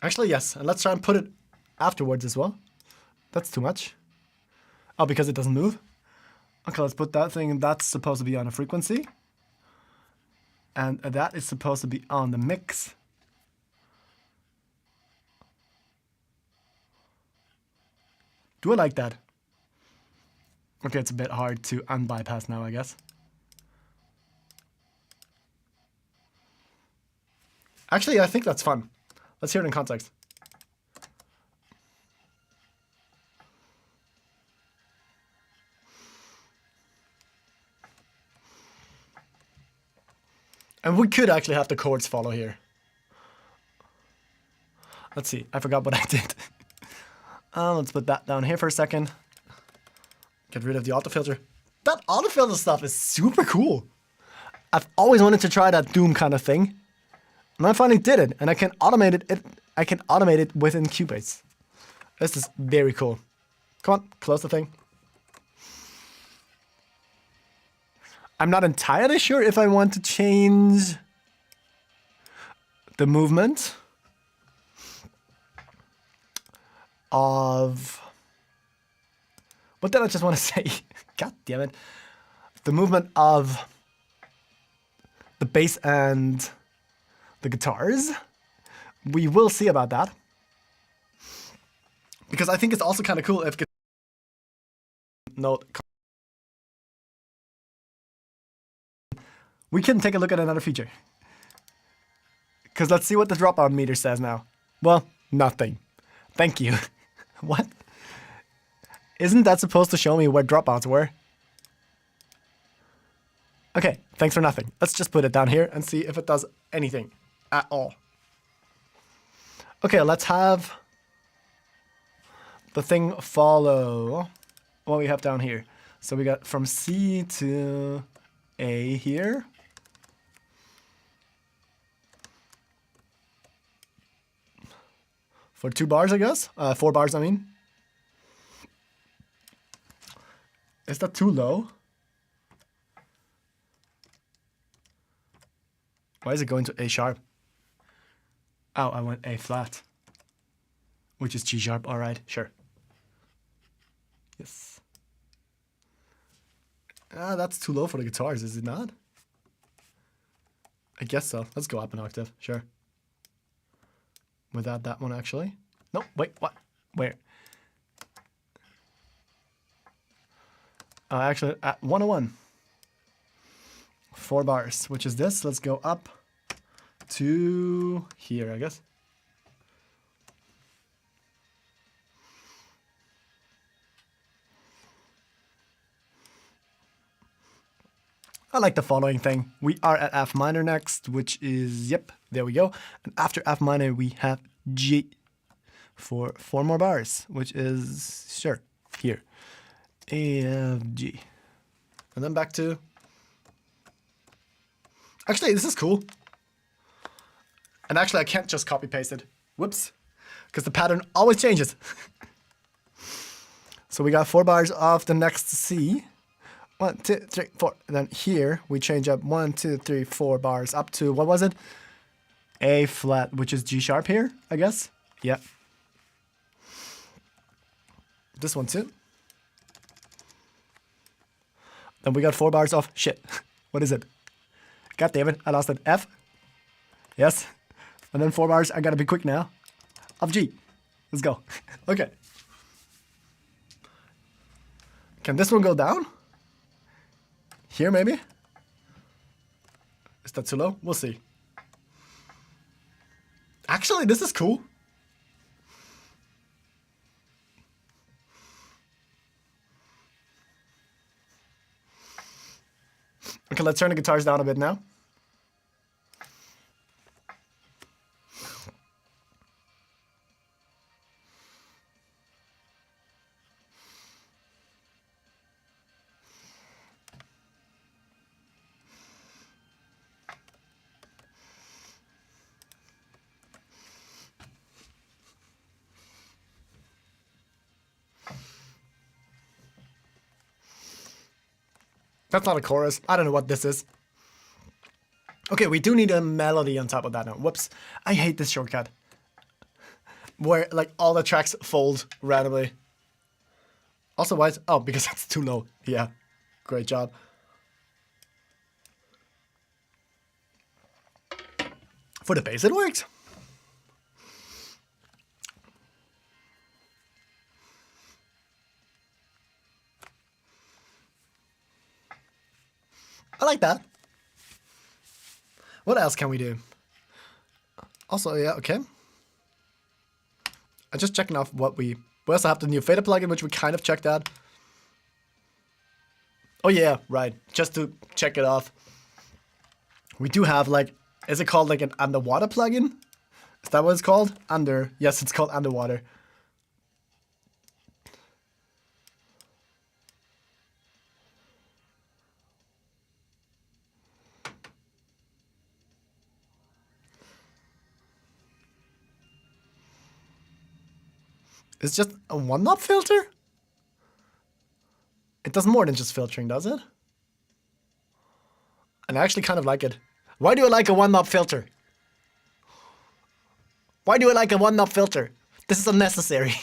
Actually, yes. And let's try and put it afterwards as well. That's too much. Oh, because it doesn't move? Okay, let's put that thing. That's supposed to be on a frequency. And that is supposed to be on the mix. Do I like that? Okay, it's a bit hard to unbypass now, I guess. Actually, I think that's fun. Let's hear it in context. And we could actually have the chords follow here. Let's see, I forgot what I did. Let's put that down here for a second. Get rid of the autofilter. That autofilter stuff is super cool. I've always wanted to try that Doom kind of thing. And I finally did it, and I can automate it. I can automate it within Cubase. This is very cool. Come on, close the thing. I'm not entirely sure if I want to change the movement of... What did I just want to say? God damn it. The movement of the bass and the guitars. We will see about that. Because I think it's also kind of cool if note. We can take a look at another feature. Because let's see what the dropout meter says now. Well, nothing. Thank you. What? Isn't that supposed to show me where dropouts were? Okay, thanks for nothing. Let's just put it down here and see if it does anything at all. Okay, let's have the thing follow what we have down here. So we got from C to A here. For 2 bars, I guess. 4 bars, I mean. Is that too low? Why is it going to A sharp? Oh, I went A flat. Which is G sharp. All right, sure. Yes. That's too low for the guitars, is it not? I guess so. Let's go up an octave, sure. Without that one, actually. No, wait, what? Where? Actually, at 101. 4 bars, which is this. Let's go up to here, I guess. I like the following thing. We are at F minor next, which is, yep, there we go. And after F minor, we have G for 4 more bars, which is, sure, here. A, F, G. And then back to... Actually, this is cool. And actually, I can't just copy paste it. Whoops. Because the pattern always changes. So we got 4 bars off the next C. 1, 2, 3, 4. And then here we change up 1, 2, 3, 4 bars up to, what was it? A flat, which is G sharp here, I guess. Yeah. This one too. Then we got 4 bars of shit. What is it? God damn it, I lost it. F. Yes. And then 4 bars, I gotta be quick now. Of G. Let's go. Okay. Can this one go down? Here, maybe? Is that too low? We'll see. Actually, this is cool. Okay, let's turn the guitars down a bit now. That's not a chorus. I don't know what this is. Okay, we do need a melody on top of that now. Whoops. I hate this shortcut. Where, like, all the tracks fold randomly. Also, why is... Oh, because that's too low. Yeah. Great job. For the bass, it works. I like that. What else can we do? Also, yeah, okay. I'm just checking off what we also have the new fader plugin, which we kind of checked out. Oh yeah, right. Just to check it off. We do have, like, is it called like an underwater plugin? Is that what it's called? Yes, it's called underwater. It's just a one-knob filter? It does more than just filtering, does it? And I actually kind of like it. Why do I like a one-knob filter? Why do I like a one-knob filter? This is unnecessary.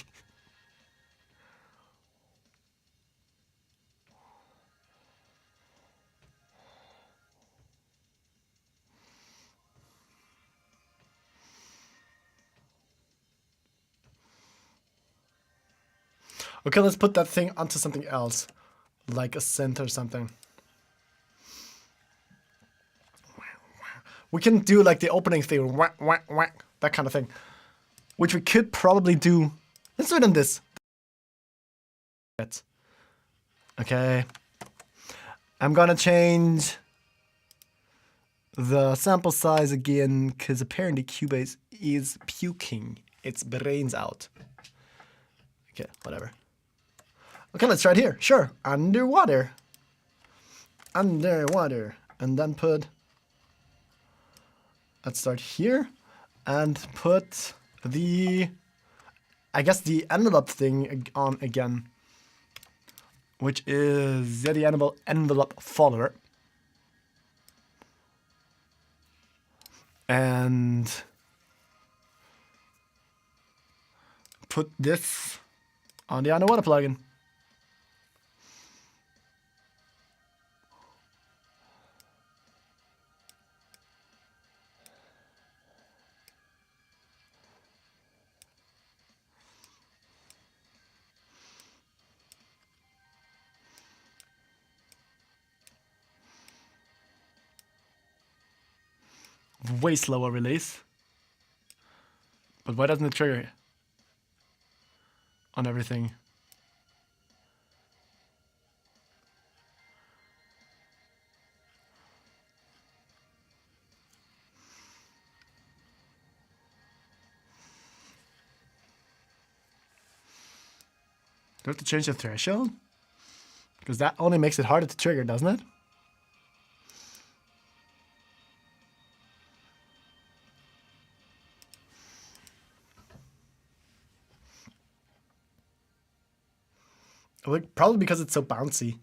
Okay, let's put that thing onto something else, like a synth or something. We can do like the opening thing, whack, whack, whack, that kind of thing, which we could probably do. Let's do it on this. Okay. I'm gonna change the sample size again, because apparently Cubase is puking its brains out. Okay, whatever. Okay, let's try it here. Sure, underwater. Underwater. And then put... Let's start here. And put the... I guess the envelope thing on again. Which is the envelope follower. And... put this on the underwater plugin. Way slower release. But why doesn't it trigger on everything? Do I have to change the threshold? Because that only makes it harder to trigger, doesn't it? Probably because it's so bouncy.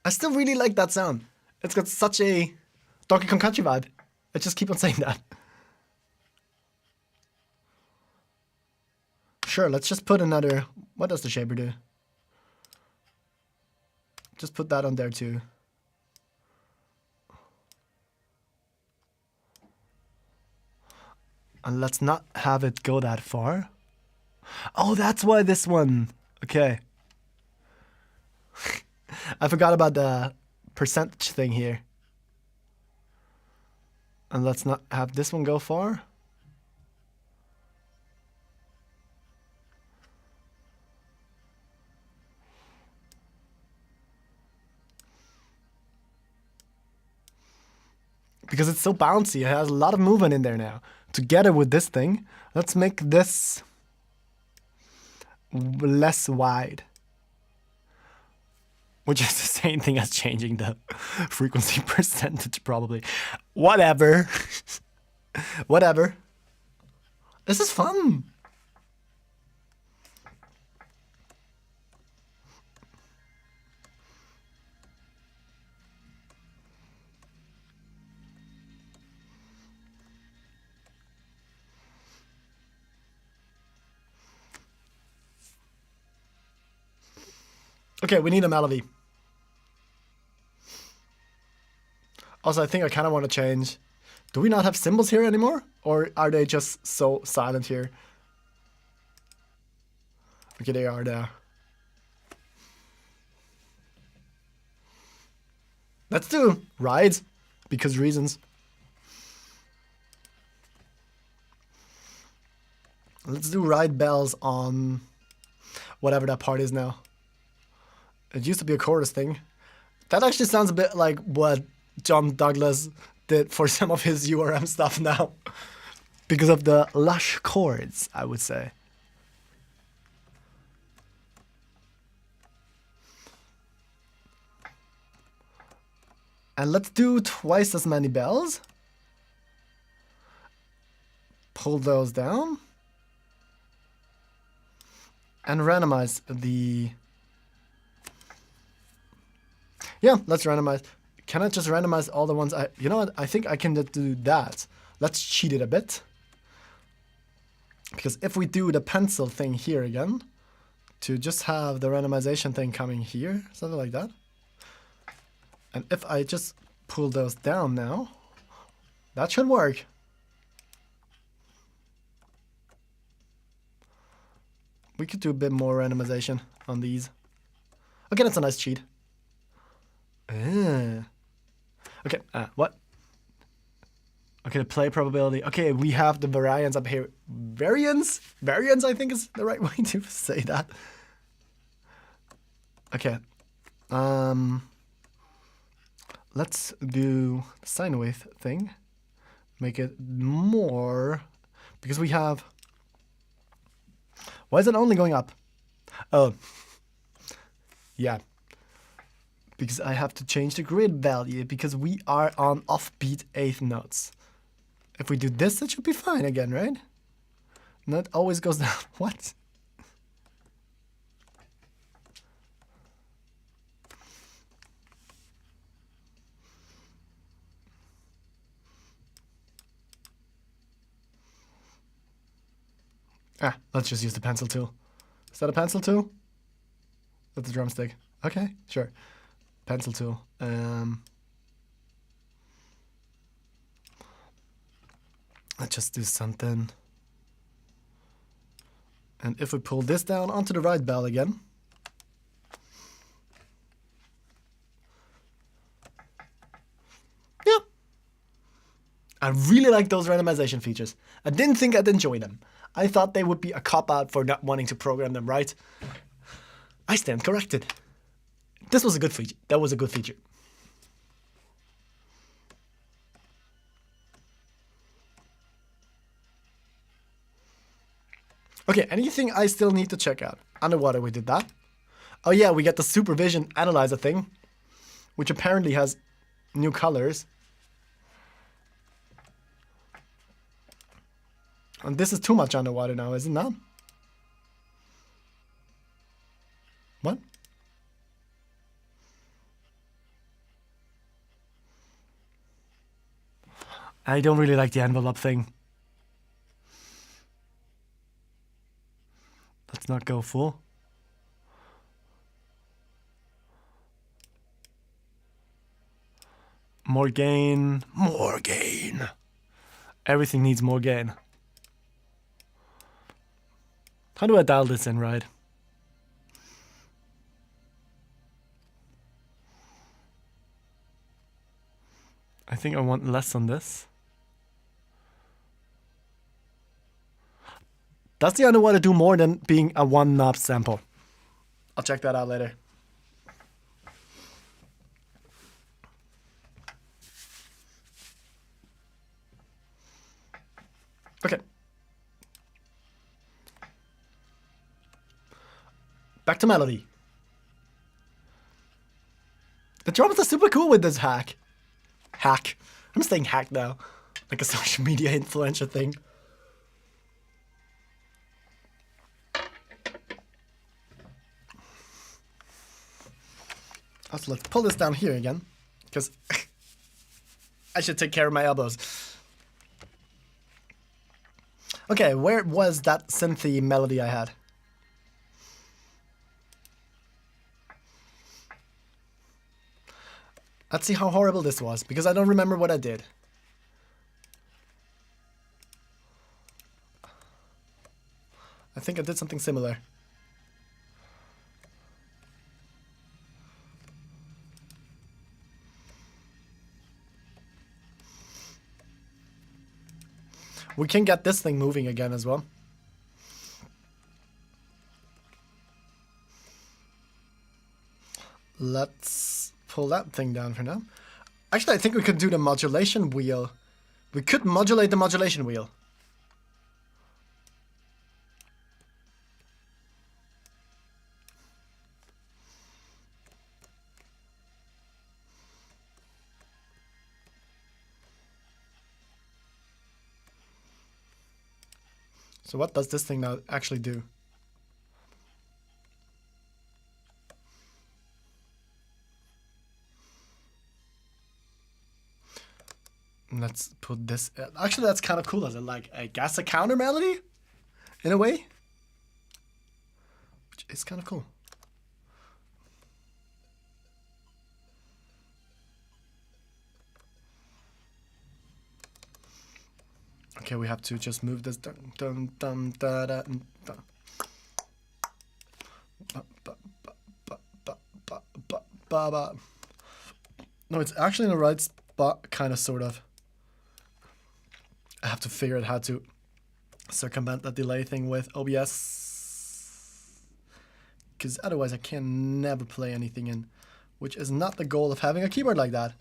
I still really like that sound. It's got such a Donkey Kong Country vibe. I just keep on saying that. Sure, let's just put another... What does the shaper do? Just put that on there too. And let's not have it go that far. Oh, that's why this one. Okay. I forgot about the percentage thing here. And let's not have this one go far. Because it's so bouncy, it has a lot of movement in there now. Together with this thing, let's make this less wide. Which is the same thing as changing the frequency percentage, probably. Whatever. Whatever. This is fun. Okay, we need a melody. Also, I think I kind of want to change. Do we not have cymbals here anymore? Or are they just so silent here? Okay, they are there. Let's do rides, because reasons. Let's do ride bells on whatever that part is now. It used to be a chorus thing. That actually sounds a bit like what John Douglas did for some of his URM stuff now. Because of the lush chords, I would say. And let's do twice as many bells. Pull those down. And randomize the... Yeah, let's randomize. Can I just randomize all the ones you know what? I think I can do that. Let's cheat it a bit. Because if we do the pencil thing here again, to just have the randomization thing coming here, something like that. And if I just pull those down now, that should work. We could do a bit more randomization on these. Okay, that's a nice cheat. Okay, what? Okay, the play probability. Okay, we have the variance up here. Variance? Variance, I think, is the right way to say that. Okay. Let's do the sine wave thing. Make it more, because we have, why is it only going up? Oh, yeah, because I have to change the grid value because we are on offbeat eighth notes. If we do this, it should be fine again, right? No, it always goes down. What? Let's just use the pencil tool. Is that a pencil tool? That's a drumstick. Okay, sure. Pencil tool. Let's just do something. And if we pull this down onto the right bell again. Yeah. I really like those randomization features. I didn't think I'd enjoy them. I thought they would be a cop-out for not wanting to program them right. I stand corrected. This was a good feature. That was a good feature. Okay, anything I still need to check out? Underwater, we did that. Oh yeah, we get the supervision analyzer thing, which apparently has new colors. And this is too much underwater now, isn't it? What? I don't really like the envelope thing. Let's not go full. More gain. More gain. Everything needs more gain. How do I dial this in right? I think I want less on this. Does the underwater do more than being a one knob sample? I'll check that out later. Okay. Back to melody. The drums are super cool with this hack. Hack. I'm saying hack now. Like a social media influencer thing. Also, let's pull this down here again. Because I should take care of my elbows. Okay, where was that synthy melody I had? Let's see how horrible this was, because I don't remember what I did. I think I did something similar. We can get this thing moving again as well. Let's pull that thing down for now. Actually, I think we could do the modulation wheel. We could modulate the modulation wheel. So what does this thing now actually do? Let's put this. Actually, that's kind of cool. Is it like, I guess, a counter melody? In a way? Which is kind of cool. Okay, we have to just move this dun, dun, dun, da, da, dun. Baba. No, it's actually in the right spot, kind of, sort of. I have to figure out how to circumvent that delay thing with OBS. Because otherwise I can never play anything in. Which is not the goal of having a keyboard like that.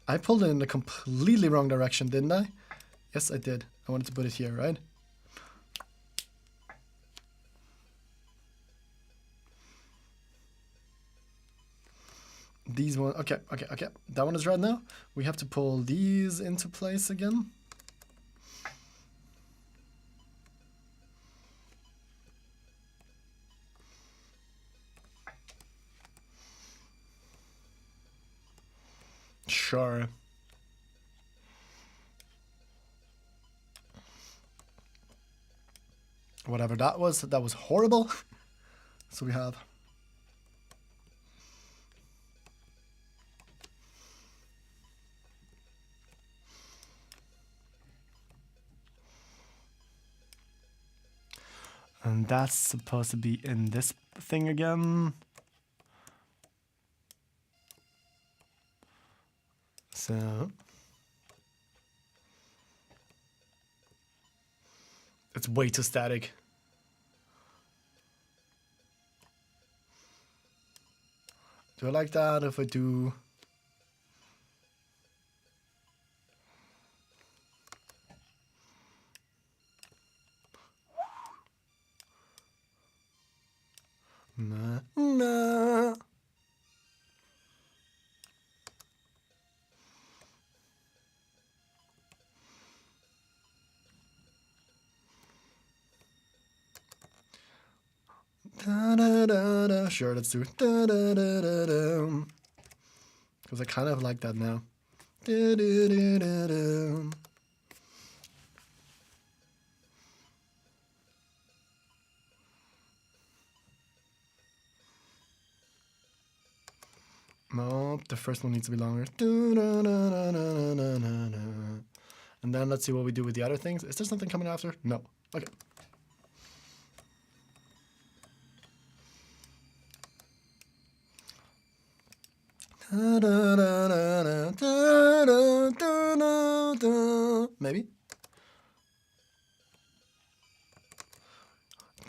I pulled it in the completely wrong direction, didn't I? Yes, I did. I wanted to put it here, right? These one, okay. That one is right now. We have to pull these into place again. Sure. Whatever that was horrible. So we have. And that's supposed to be in this thing again. So it's way too static. Do I like that if I do? Nah. Da, da, da, da. Sure, let's do da, da, da, da, da. Because I kind of like that now. Da, da, da, da, da. No, the first one needs to be longer. Da, da, da, da, da, da, da, da. And then let's see what we do with the other things. Is there something coming after? No. Okay. Da, da, da, da, da, da, da, da, da. Maybe.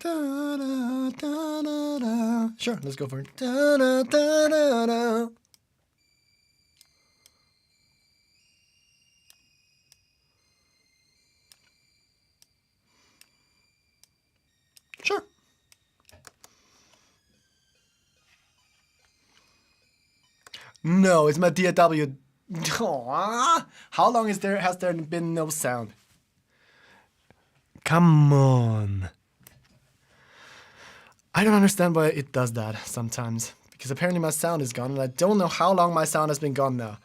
Da, da, da, da, da. Sure, let's go for it. Da, da, da, da, da. Sure. No, it's my DAW. Aww. How long has there been no sound? Come on. I don't understand why it does that sometimes. Because apparently my sound is gone and I don't know how long my sound has been gone now.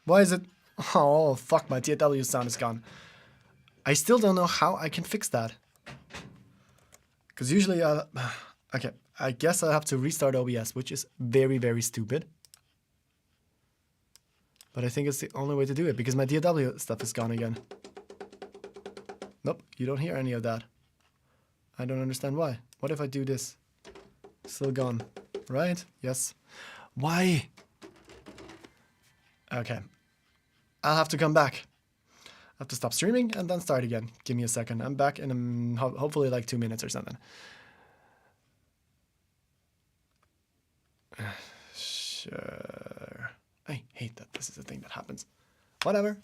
Why is it? Oh, fuck, my DAW sound is gone. I still don't know how I can fix that. Because usually okay, I guess I have to restart OBS, which is very, very stupid. But I think it's the only way to do it, because my DAW stuff is gone again. Nope, you don't hear any of that. I don't understand why. What if I do this? Still gone, right? Yes. Why? Okay. I'll have to come back. I have to stop streaming and then start again. Give me a second. I'm back in hopefully like 2 minutes or something. Sure. I hate that this is a thing that happens. Whatever.